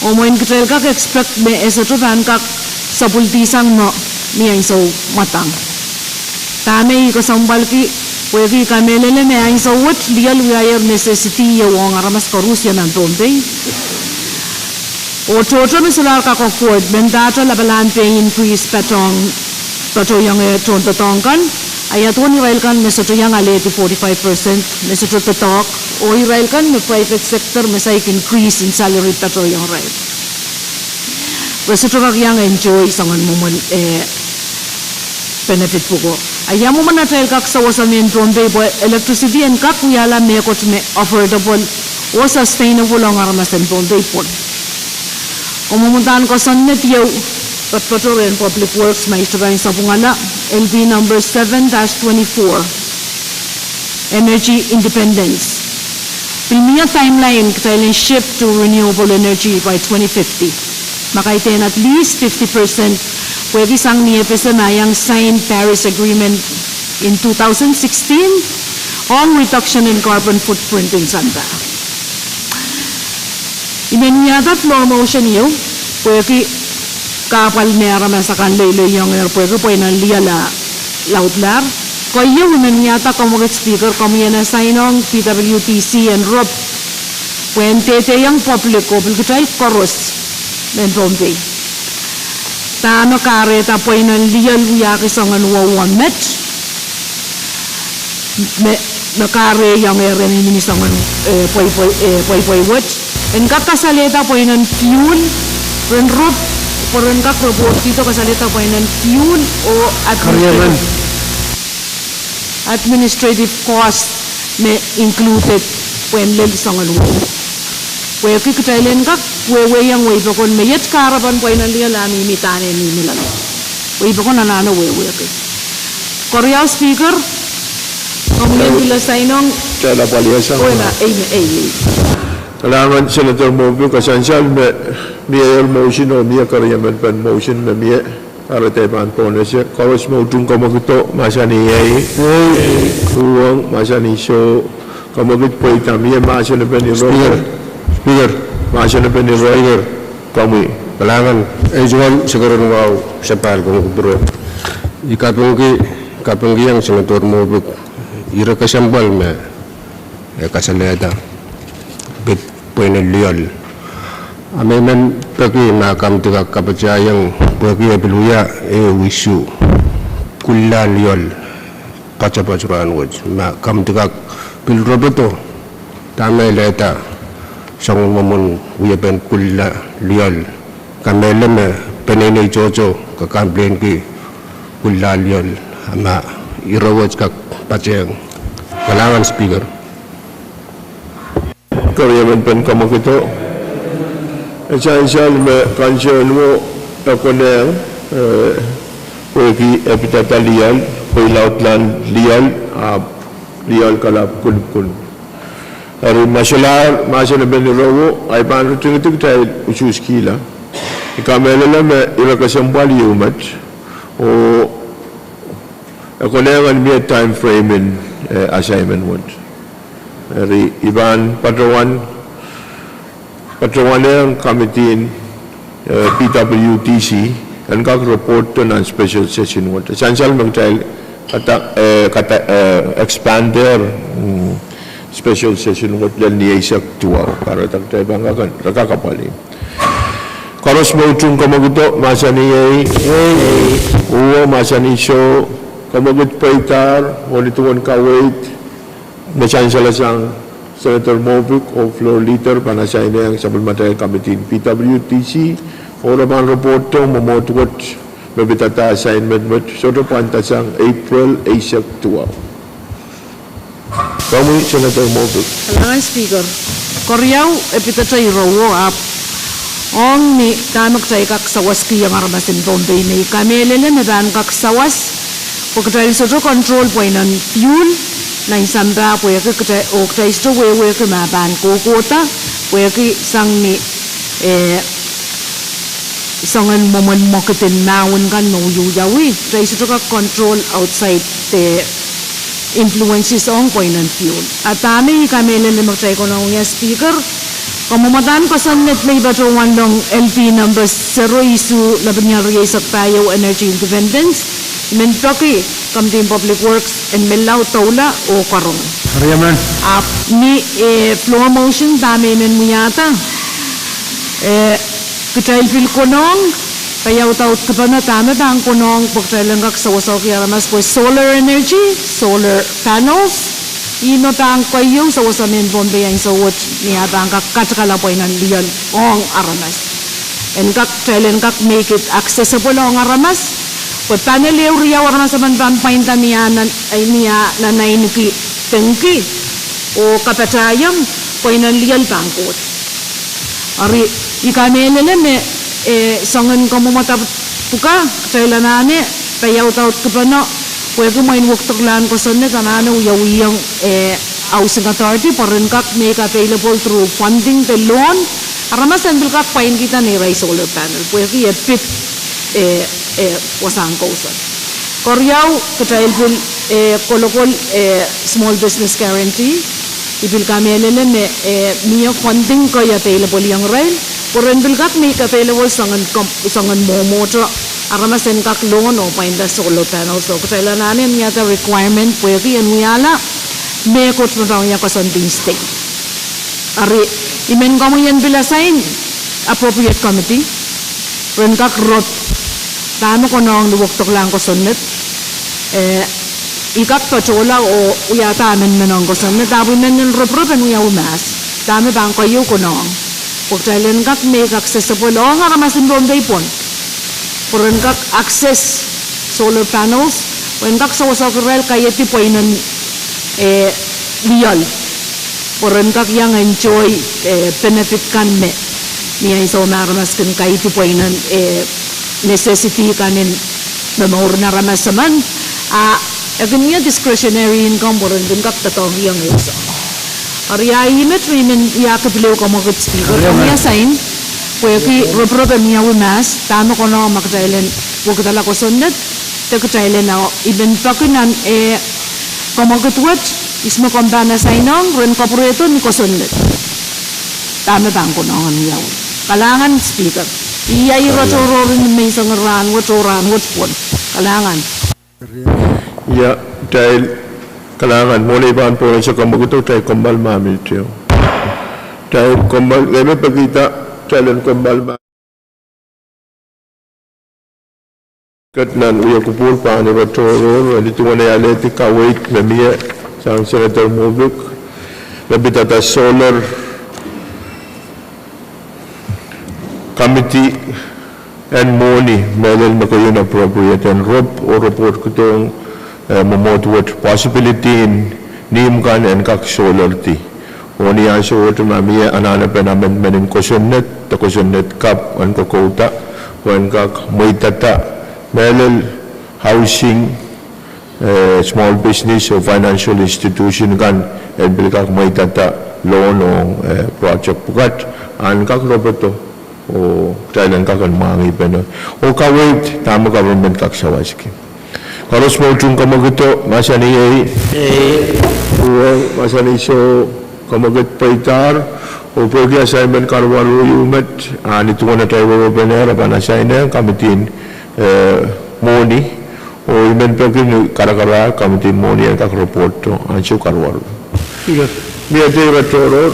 O mo in kitel ka expect me esoto ban ka sa pultisang no niya so matang. Tame ko sambal ki pwede kamelele me ay so what real wire necessity yung aramas korusya ng Bombay. O toto misalar ka ko Ford bendata labalan pay increase pato yang tonto tongkan ayaton irail kan mesoto yang aleti 45% mesoto totok o irail kan me private sector mesai increase in salary pato yang right mesoto yang enjoy sangan mo benefit pugo ayamu manatel kak sa wasamin Bombay boy electricity and kak yala me ko me affordable o sustainable ang aramas in Bombay port. Umumuntahan ko sa NETIO Patrol and Public Works may isturang sa pungala LB number 7-24 Energy Independence. Pilmiya timeline kailan shift to renewable energy by 2050. Makaitin at least 50% pwede sang niyepesa na yung signed Paris Agreement in 2016 on reduction in carbon footprint in Santa. Imenyata floor motion yo, pwede kapal mera masakan lele yung pwede po inan liya lautlar. Kaya imenyata kamugat Speaker kami na sainong PWTC and ROP. Pwede yung public tayo koros ng Bombay. Tano kareta po inan liya luyaki sa nganuwa met. Nakare yung rin sa poy what. En kakasalita po ng fuel, ren root, po ren kakrobot dito kasalita po ng fuel o administrative cost may included po yung lelisang aluwa. Pwede kikitailan kak, wewe yung way pa kon mayat karapan po yung nila mitane ni nila. Way pa kon nanano wewe ke. Korea Speaker, kamuyan nila sa inong, Kaya paliasa. o na, ay. Kailangan Senator Movuk essential may motion o may karyaman pan motion na may aratepan po na siya. Kawas mo itong kamagito, masani ay kuwang, masani so kamagit po itami, masani pa ni Roger. Speaker, Masani pa ni Roger. Kami. kalangan jual siguro wow sepal kung kubro. Ikapungki yang Senator Movuk ira kasambal me kasaleda bit puene liol. Amemen pagi nakam tiga kapacayang pagi biluya wisu kulla liol pacapacuran waj ma kam tikak pil roboto tamay leta sang mamun uyapen kulla lial kamele me penene jojo ka kamplain ki kulla lial ma irawaj kak paceng kalangan speaker Karyawan pen kamu kita. Essential me concern mo takonel kogi epitata lial, koi lautlan lial, lial kalap kun. Ari masalah ben rowo ay pan tingtik tay usus kila. Ikamela me ila kasambali umat o akonel an time frame in assignment would. Dari Iban Patrawan yang committee PWTC and kag report to non special session what essential magtay kata expand their special session what dan ni isak tuwa para tagtay bangakan rakakapali karos mo chung kamaguto masani uwo masani show kamagut paitar monituan ka wait Nachansala sang Senator Movic o floor leader panasay na ang Supplementary Committee PWTC o naman report to mamotwat mabitata assignment mat so to pantas ang April Asia 12. Kami Senator Movic. Kalangan Speaker, Koryaw epitatay rowo up ong ni kanok tay kaksawas kiyang armasin Bombay ni kamelele na dan kaksawas pagkatay sa control po ng fuel na isamba po yung kaya ito wewe kumaban kukota po yung isang ni isangan momon mokitin naun kan no yuyawi kaya ito ka control outside the influences on po ng fuel at kami magtry ko na yung speaker kamumatan ko sa net may batuan ng LP number 0 isu laban niya riyasak tayo energy independence Mentoki Kamtin Public Works and Melaw Taula o Karong. Karyaman. Ni floor motion dami men mo yata. Kitail fil konong payaw taot ka pa na tama ang konong pagtrailan kak sa wasaw kaya ramas po solar energy, solar panels. Ino tang kayo sa wasamin Bombay ang sawot niya tang katkala po ng liyan ong aramas. And kak trailan kak make it accessible ong aramas. Pag panel uriya warna sa banban painta niya ay niya na nainiki tengki o kapatayang painan liyal bangkot. Ari ikanele me sangan kamu mata puka kailanane payaw taot kapano pwede main wakturlan ko sa net anano uyawiyang housing authority parin kak make available through funding the loan aramas andil kak pain kita ni ray solar panel pwede epit wasang kausan. Koryaw katailpul kolokol small business guarantee ibil kami elele me niya funding ko available yang rail puren bilkat me available sangan momoto aramasen kak loan o painda solar panel so katailanane niya ta requirement pwede yan wala me ko tmataw niya kasanding state ari imen kamo yan bilasain appropriate committee ren kak rot tama ko nang luwaktok lang ko sunnet ikat pa chola o uyata amin menong ko sunnet tabi men yung rup-rupan uya umas dami bang kayo ko nang pagtailan kak make accessible o nga ramasin doon day pon puran kak access solar panels when kak sa wasak rel kaya tipo inan lial puran kak yang enjoy benefit kan me niya iso naramas kan kaya tipo inan necessity kanin memor na ramasaman aganya discretionary income boron din kap tatong yang isa ariya imet rimen ya kapilo ko magut speaker kanya sign pwede reprobe niya umas tano ko no magdailen wag dala ko sundet tegdailen na even pakunan komagut wat ismo kombana sainong ren corporato ni ko sundet tama bang ko no niya kalangan speaker iya iro-iro may isang ranwat pun kalangan Ya, dahil kalangan mo na ibang po sa kamaguto tayo kumbal mamil tiyo. Dahil kumbal, ngayon pagkita, dahil kumbal mamil. Katnan uya kupul pa ni Batoro, dito na yaleti kawait memia sang Senator Mubik, labit at solar committee and money, melel makayon appropriate and rob or report ko itong mamotuat possibility in Nimkan and kak solar ti. Oni ang suot mamia ananapan naman menin kusunet, ta kusunet kap, an kakota, wan kak moitata, melel housing, small business o financial institution kan bil kak may tata loan o project pukat an kak roboto o kailan kak an mangi peno o kawait tama government kak sawaski karos mo chung kamaguto masani masani so kamagut paitar o progi assignment karwaru yumet ani tu na tayo benera panasainan kamitin moni o imen pagin karakara kamitin moni ang kak report to ansu karwaru biar dia betul.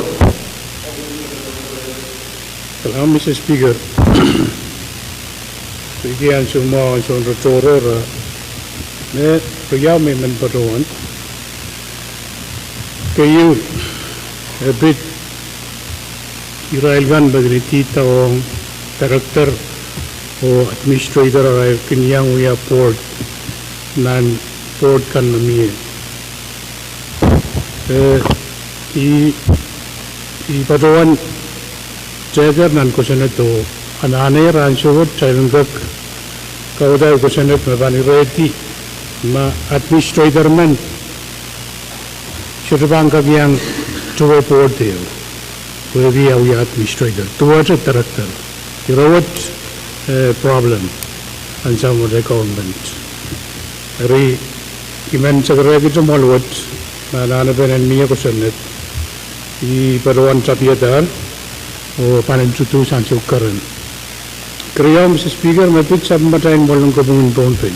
Kalau Mr. Speaker, bagian semua soal retoror, ne pria memang berdoan, kayu habit irailan bagi kita orang karakter o administrator ay kenyang uya port nan port kan namie. I berdoan jaga nan kusenet tu anane ransuot cailenggak kau dah kusenet mabani reti ma administrator man syurbang kagiang tuwa port dia bagi awak administrator tuwa je director irawat problem ansam oleh government hari iman segera kita maluat mana benen mia kusenet I berdoan capiatan o panen cutu sancu keren. Kerja Mr. Speaker mepit sambatain bolong kebungun pompen.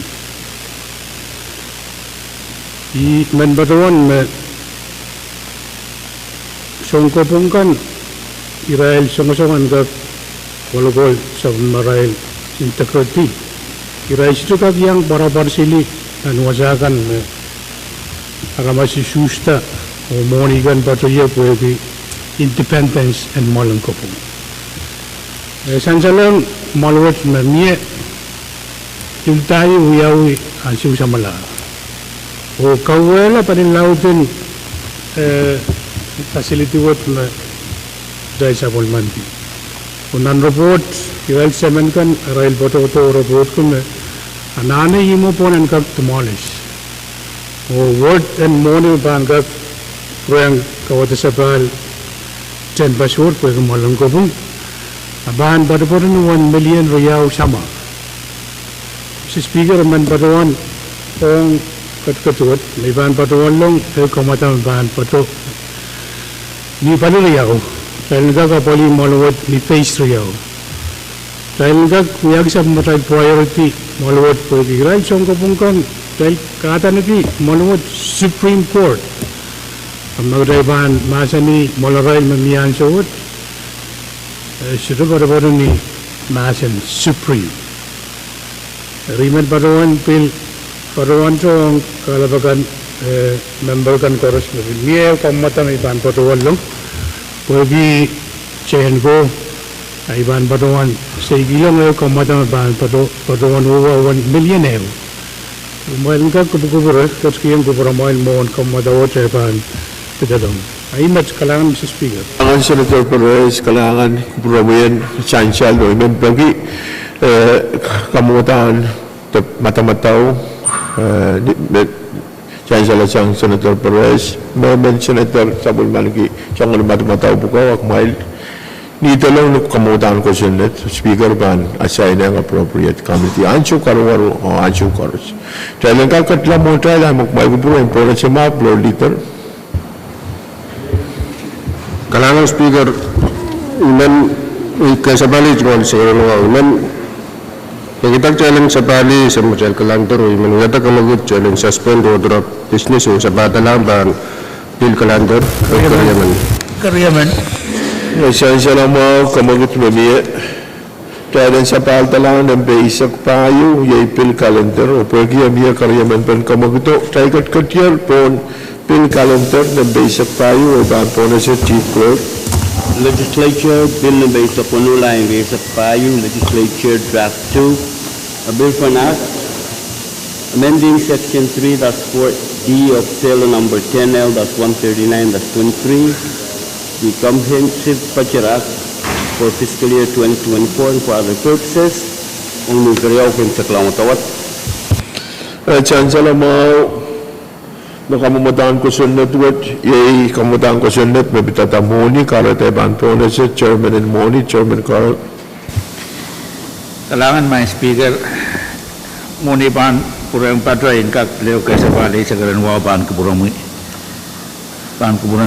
I men berdoan me songko pungkan Israel songo-songan ke bologol sabun marail integriti. Israel itu kak yang barabar sili dan wajakan me agamasi susta o monigan patuya puebi independence and malang kopong. Sansalang maluat mamie yung uyawi ansiw sa mala. O kawala pa rin lautin facility wat na dahil sa Polmanti. O nan-report, iwal semen kan, arail boto-boto report ko na anane himo po nan kag demolish. O word and money bang kag proyang kawata sabal 10 pasur pwede malang ko pong abahan badaparan 1 million riyaw sama. Si Speaker man badawan pong katkatuat may bahan badawan long kumata bahan pato ni pala riyaw dahil nagkakapali maluwat ni face riyaw dahil nagkakuyag sa matay priority maluwat pwede right siyang kapungkan dahil kata nabi maluwat Supreme Court ang magdaibahan masa ni Molaray mamiyan suot sudah pada ni masan Supreme rimet padawan pil padawan tu kalabakan member kan koros niya kamata may ban padawan long pwede chain ko ay ban padawan sa igilong kamata may ban padawan over 1 million euro Mail ka kubur kaskiyan kubur mail mohon kamata o chapan Pedalong. Ay mat kalangan Mr. Speaker. Kalangan Senator Perez, kalangan Burabuyan, Chanchal, o imen bagi kamutan mata-matao Chanchal at siyang Senator Perez, Memen Senator Sabul Maliki, siyang mata-matao bukaw, akmail. Dito lang kamutan ko Senate, Speaker ban, assign ang appropriate committee. Ansyo karuwaru o ansyo karus. Dahil ang kakatla mo tayo, magmay ko po, important sa mga floor leader. Kalangan Speaker iman kasabali jual segera luar iman kita challenge sabali sama chal kalantor iman ngata kamagut challenge suspend order of business o sabata lamban bil kalantor karyaman Siya mo kamagut mamia Tayden sa paltalan ng basic payo, pil calendar, o pergi amia karyaman pen kamagito, taykat katyal pon pil calendar ng basic payo, o ban po na sa chief clerk. Legislature Bill number isa punula yung isa payung Legislature Draft 2, a bill for an act amending Section 3-4D of Sale number 10L-139-23, the Comprehensive Budget Act for fiscal year 2024 and for other purposes. Ang nagkariyaw kayong sa klamatawat. Chancellor Mao, nakamumadaan ko sunod kamumadaan ko sunod, may bitata Moni, karate ban po na siya, Chairman and Moni, Chairman Carl. Kailangan may speaker, muni pan purang patrain kak leo kesa bali sa karanwa pan keburang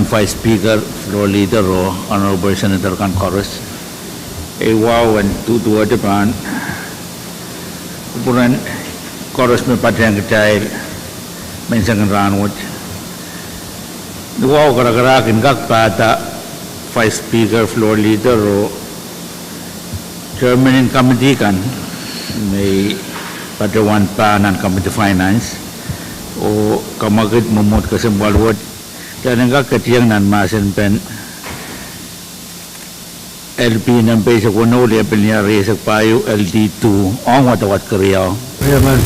Vice Speaker, Floor Leader o Honorable Senator Kan Chorus. Wow and tuwa depan keburang Chorus may patrain kecil mensangan ranwat. Wow gara-gara kak pada Vice Speaker, Floor Leader o Chairman in Committee kan may pada wan pa nan Committee Finance o kamagit mumut kasembalwat dan enggak ketiang nan masen pen LP nan pe sa kuno le penyari sa payu LD2 ong watawat Korea. Amen.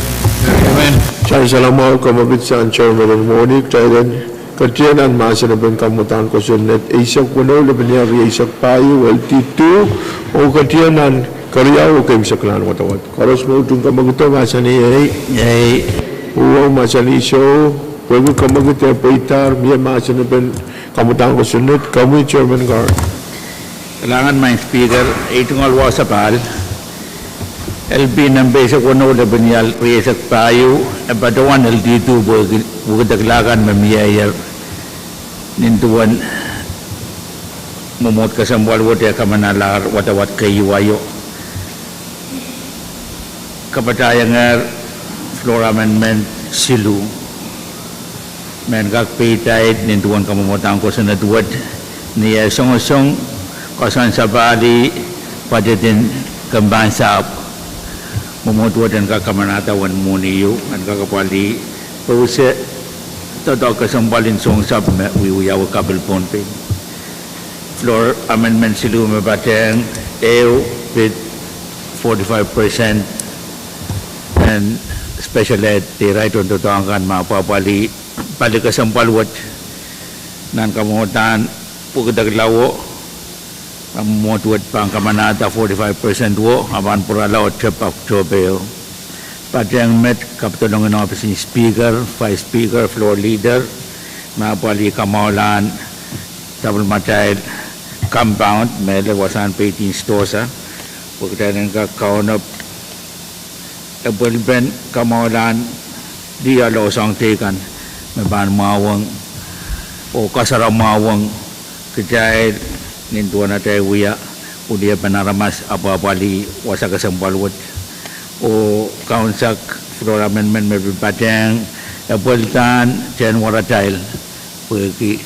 Chancellor Mao, kamabit sa Chairman and Moni, Tayden katiyan ang masin na pen kamutan ko sunod, isak kuno le penyari isak payo, LT2, o katiyan ang Karyaw kayong sa klan watawat. Karos mo itong kamagito, masan ni uwaw masan ni iso, pwede kamagito, paitar, miya masan na pen kamutan ko sunod, kamu Chairman Gar. Kailangan may speaker, itong alwa sa pal, LP ng besa ko no labinyal, riyasak payo, badawan LD2, bugdaglagan mamiyayar, nintuan, mumut kasambal wate kamanalar, watawat kayiwayo. Kapatayangan Floor Amendment Silu, Menkak Pitay, nintuan kamumutang ko sa natuwad, niya song-song, kasan sa bali, pajatin kambansap, mumutuwad ang kakamanatawan muniyo, ang kakapali, pause, totoo kasambalin song-sap, wiwiyaw kabel ponpe. Floor Amendment Silu, mabatang, with 45%, and special ed, the right on tutangkan mapapali, palikasampalwat, nan kamutan, pugdaglawo, kamutuwat pang kamanata 45% wo, aban puralaw trip of Chobeo. Pati ang met, kapitulungan ng office ni Speaker, Vice Speaker, Floor Leader, mapali kamaulan, double matay, compound, may lawasan 18 stores, pagkatayin ng kakaunap, ebulben kamaulan, di alosang tekan, may ban mawang, o kasaramawang, kajay, nintuan na tayo wiya, uliya panaramas, apapali, wasagasambalwat, o kaunsak, Floor Amendment, may pipateng, ebultan, tiyan waratail, pagki,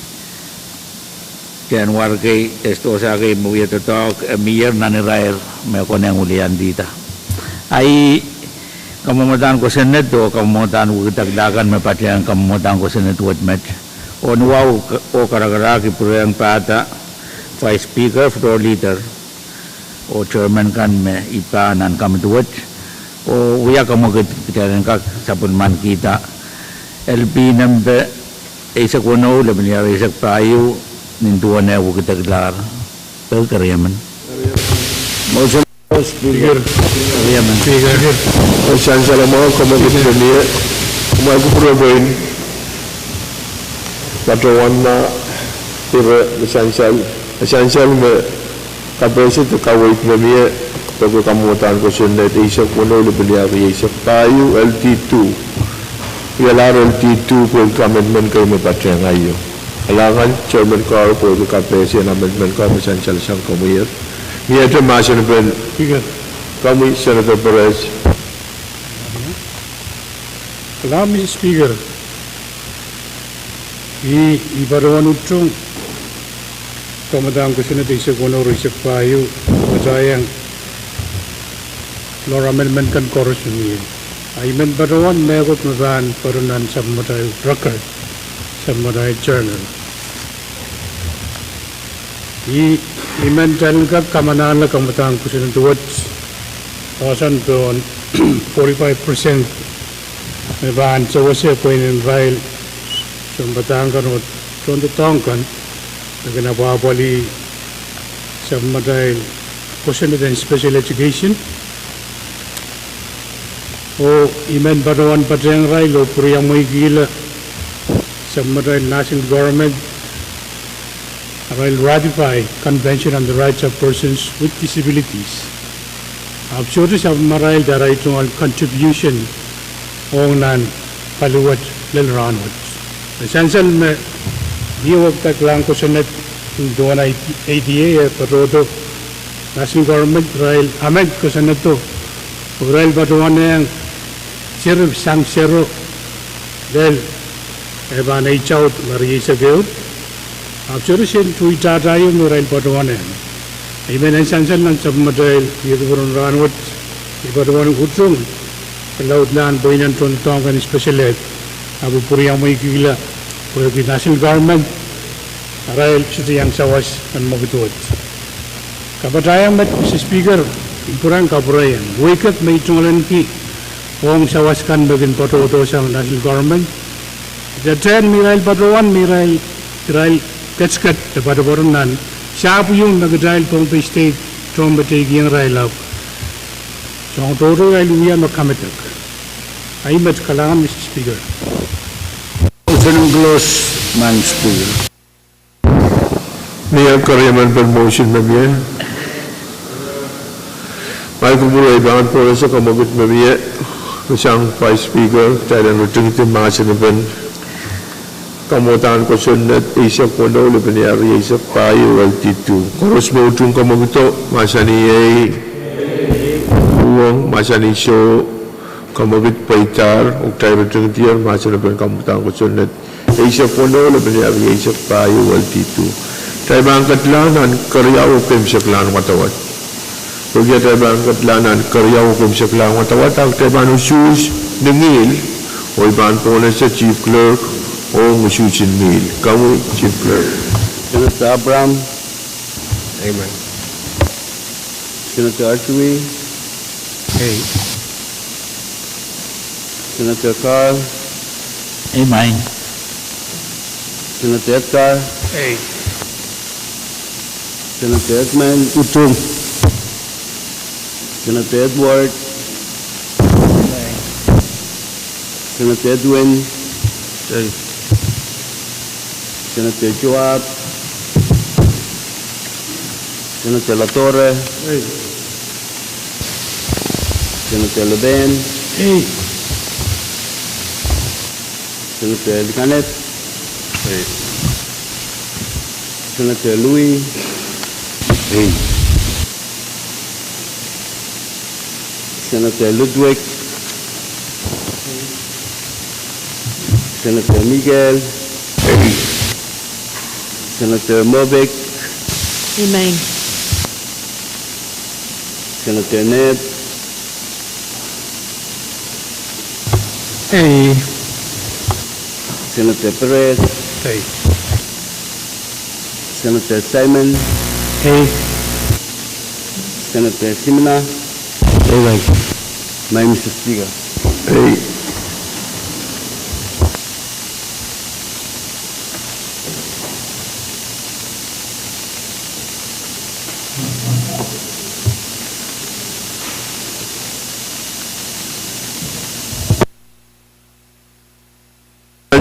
tiyan warkay, testo sa kay, muya totok, emir nanirair, may koneng uliyan dita. Ay, kamumutan ko sa neto, kamumutan ko kitagdagan, may pati ang kamumutan ko sa neto at met. O nuwaw o karagaraki puro ang pata, Vice Speaker, Floor Leader, o Chairman kan may ipanan kamituwat, o uya kamagit kitaran kak sapun man kita. LP number, isa kuno, laban niya isak payo, nintuan na ako kitagdar. Pagkariyaman. Motion Speaker. Kariyaman. Chancellor Mao, kamabit sa niya, kumagupurabayin, patrawan na, tira, essential me kapesi tu kawait me mie pag kamutan ko sunod isak kuno libyari isak tayo LT2 ialar LT2 po amendment kayo mapatya ngayon alangan Chairman Carl po kapesi ang amendment ko essential siyang kumuyat mie ito masin pen kami Senator Perez. Allow me, Speaker, ibaruan utong kamadang ko siya na isa kuno rin sa payo, matayang Lor amendment kan chorus ni. Amendment batawan megot maban parunan submodal record, submodal journal. I mental ka kamanan la kamatang kusin tuwat kawasan doon 45% maban sa wase ko in file sambatang kan tuon tong kan nagana bali submodal kusin din special education o imen batawan pateng rai lo puriyang may gila submodal national government will ratify Convention on the Rights of Persons with Disabilities. Absurd sa maral daray itong contribution o nan paluwat lalranot. Essential me diwag taklang ko sa net doon ay ADA parodo national government rail ameg ko sa neto. Rail ba doon na yung sang zero del eba na ichaut mariya sa gayod. Actually, sin tuita tayo ng rail padawanan. Imen ang sansan ng submodal, ito po ng ranwat, ipadawan ng utong, kalaut laan po inan tuntong kan special ed, abu puri ang may kila, puri ang national government, rail siyang sawas ng magituot. Kapatayang mat, Mr. Speaker, impurang kapurayan, wake up may tungalan ki, kung sawas kan bagin patuto sa national government. Datan, may rail padawan, may rail Ketskat daripada barunan siapa yung nag-dial pong pa state trong batigi ang railap so ang todo rail uyan makamitak ay mat kalangan Mr. Speaker. Opening close man Speaker. Niya karyaman per motion na biya. May kumulay bangan po sa kamagot na biya. Isang Vice Speaker, tayo nang ito mga sinaban. Kamutan ko sunat isa ko daw lebenari isa payo altitude. Koros mo utong kamaguto masani uang masani so kamagut paitar uktay beteng tiar masani pen kamutan ko sunat isa ko daw lebenari isa payo altitude. Tayo bangkat lanan karyaw pem saklan watawat. Pagya tayo bangkat lanan karyaw pem saklan watawat tayo banusus dengil oy ban po na sa chief clerk o Musuchin Mill. Kamu, Chief Clerk. Senator Abraham, Amen. Senator Archway, Hey. Senator Carl, Amen. Senator Edgar, Hey. Senator Edmund, Utong. Senator Edward, Senator Edwin, Hey. Senator Joab, Senator La Torre, Hey. Senator Leben, Hey. Senator Elcanet, Hey. Senator Louis, Hey. Senator Ludwig, Senator Miguel, Senator Movic, Amen. Senator Ned, Hey. Senator Perez, Hey. Senator Simon, Hey. Senator Simona, Amen. my Mr. Speaker. Hey.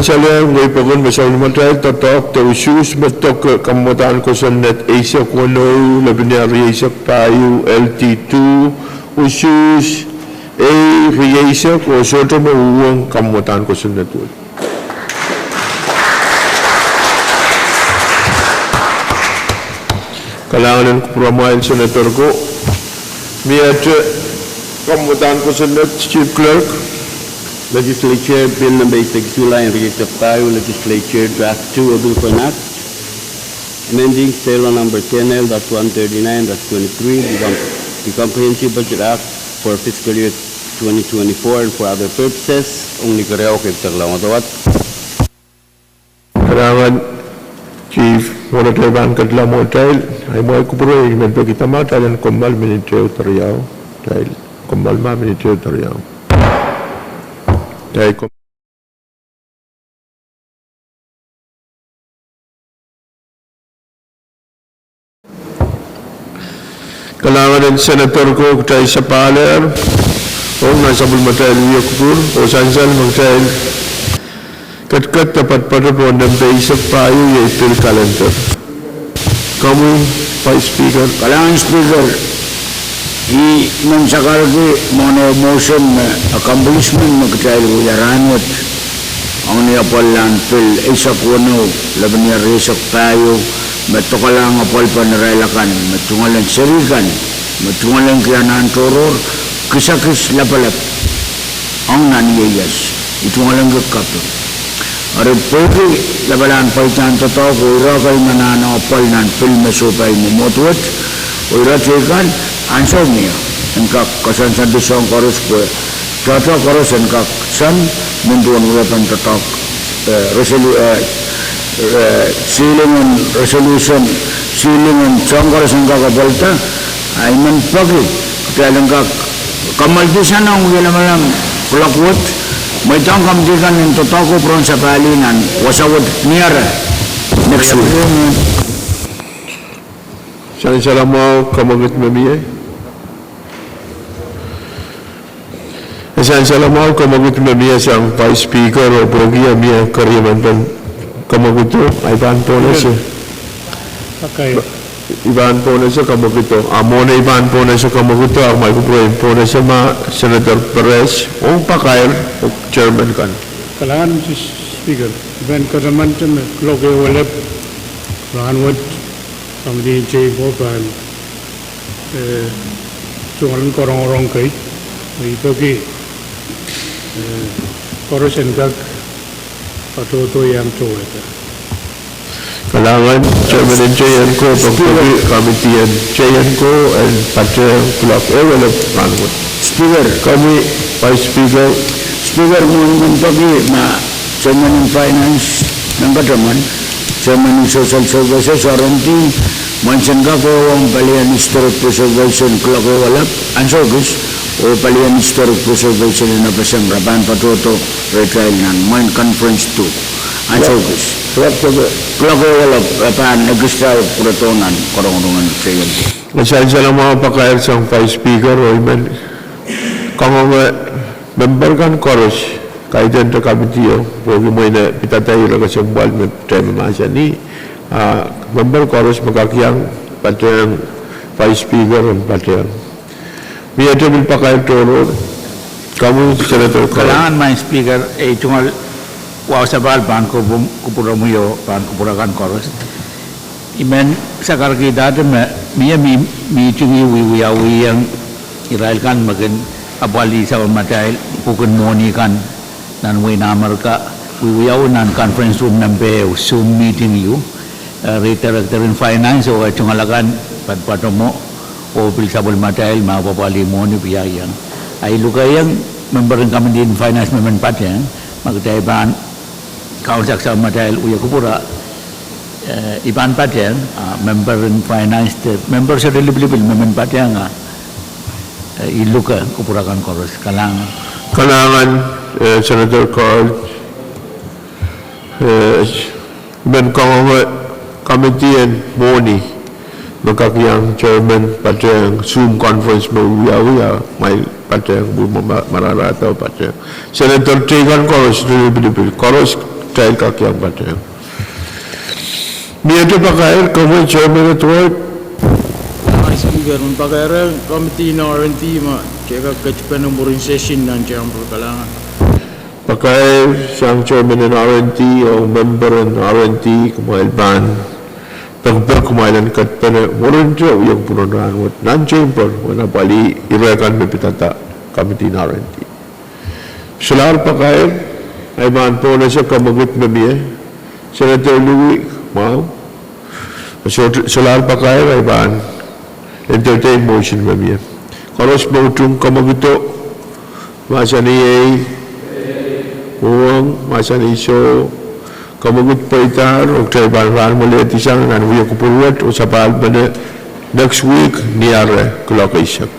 Salah way pagun masal matay tatok to shoes matok kamutan ko sa net Asia kono labinari Asia payu LT2 usus Asia ko soto mo uang kamutan ko sa net. Kalangan ko promoil senator ko miat kamutan ko sa net chief clerk. Legislature Bill Number 62 line Register 5 Legislature Draft 2 a Bill for an Act amending Sale Number 10L.139.23 the Comprehensive Budget Act for fiscal year 2024 and for other purposes. Only kareo kay taglaw matawat. Kailangan Chief Monitor Ban Katla Motel ay mo ay kupuro yung mento kita mata dan kombal Ministry Tariao dahil kombal ma Ministry Tariao dahil kailangan ng Senator ko tayo sa Paler o nasa Bulmatel Yukupur o Sansal Magtail kat dapat pada po ng basic payo yung April calendar. Kamu, Vice Speaker. Kailangan Speaker, nung sakal ko, mga motion na accomplishment magkatail ko yaranot. Ang niya po lang, isak wano, laban niya resak tayo, matukalang apal panarailakan, matungalang sirikan, matungalang kiyanan toror, kisakis lapalap, ang naniyayas, itungalang gagkapin. Ari pwede labalan pa itan totoo ko ira kay manana apal nan film supay mo motuat o ira chikan answer niya ang kasan sa disong koros ko totoo koros ang kaksan munduan uretan totoo resolution ceiling and song koros ang kakabalta ay man pagi kaya lang kamal di sana ang malam kulakwat may tangkam dikan ng totoo pron sa palinan wasawad near next week. Saan mo kamagit mamiya? Saan mo kamagit mamiya siyang Vice Speaker o Progia miya kariyaman pan kamaguto ay ban po na siya. Okay. Iban po na siya kamaguto. Amo na iban po na siya kamaguto. Ang may kuproyin po na siya Senator Perez o Pakair o Chairman kan. Kailangan Mr. Speaker, ben kadaman cem kloke walap ranwat samdi jay bopan cungalan korong-korong kai itu ki korosen kak patuto yang coweta. Kailangan Chairman and Chayan ko, pagpapit kamitian Chayan ko, and Patrick Kulak, wala pangot. Speaker, Kami, Vice Speaker, Speaker mungkin pagi na Chairman ng Finance ng Kataman, Chairman ng Social Services, Warranty, Mansan ka ko ang Palian Historic Preservation Clock Walap, Ansogis, o Palian Historic Preservation na pasang Raban Patuto, retrial ng Mind Conference 2, Ansogis. Clock Walap, Raban, nag-gustaw, Puratonan, Korong-Korungan, Chayan. masaya sa lang mga pakair sa Vice Speaker, o iman, kung member kan koros, kahit yan na kamitiyo, huwag mo na pitatayo lang kasi buwal, may tayo mamasya ni, member koros magkakiyang, pati ang Vice Speaker, pati ang Mia Jabil Pakair Toro, kamu Senator Koros. Kailangan may speaker tungal wow sa ban ko kupura mo yo ban kupura kan koros. Imen sa kargidad miya mi tungi wi yang Israel kan makin abali sa matay pukun moni kan nan wi namar ka wi nan conference room nambe Zoom meeting you director in finance o tungalakan patpato mo o pilsabol matay mapapali moni biyayang ay lukayang member ng kami din finance member patyan magtayban kaunsak sa matay uya kupura iban patyan member in finance member sa deliverable member patyan nga iluka kupurakan koros Kailangan Senator Carl men committee moni magkakiyang chairman pati ang Zoom conference mo uya may pati ang mararata pati Senator Tegan Koros Koros tayo kakiyang pati Miyado Pakair kamu chairman at work Speaker, pagkara committee na R&D kaya kachipan ng boring session ng chamber kailangan. Pakair siyang chairman ng R&T o member ng R&T kumailban Pagpag kumailan kat pala, moron siya, yung pununan, non-chamber, wala pali, irekan may pitata, committee na R&T. Sular pa kayo, ay maan po na siya kamagot na biya, Senator Louie, wow. Sular pa kayo, ay maan, entertain motion na biya. Koros Bautung Kamagito, Masani Uang, Masani So, Kamagut Paitar, Octay Banran Mole Tisang, and we Kupurwet, Usapal Bane, next week, Niare, Kulakaishak.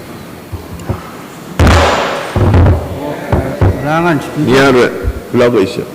Rangan, Niare, Kulakaishak.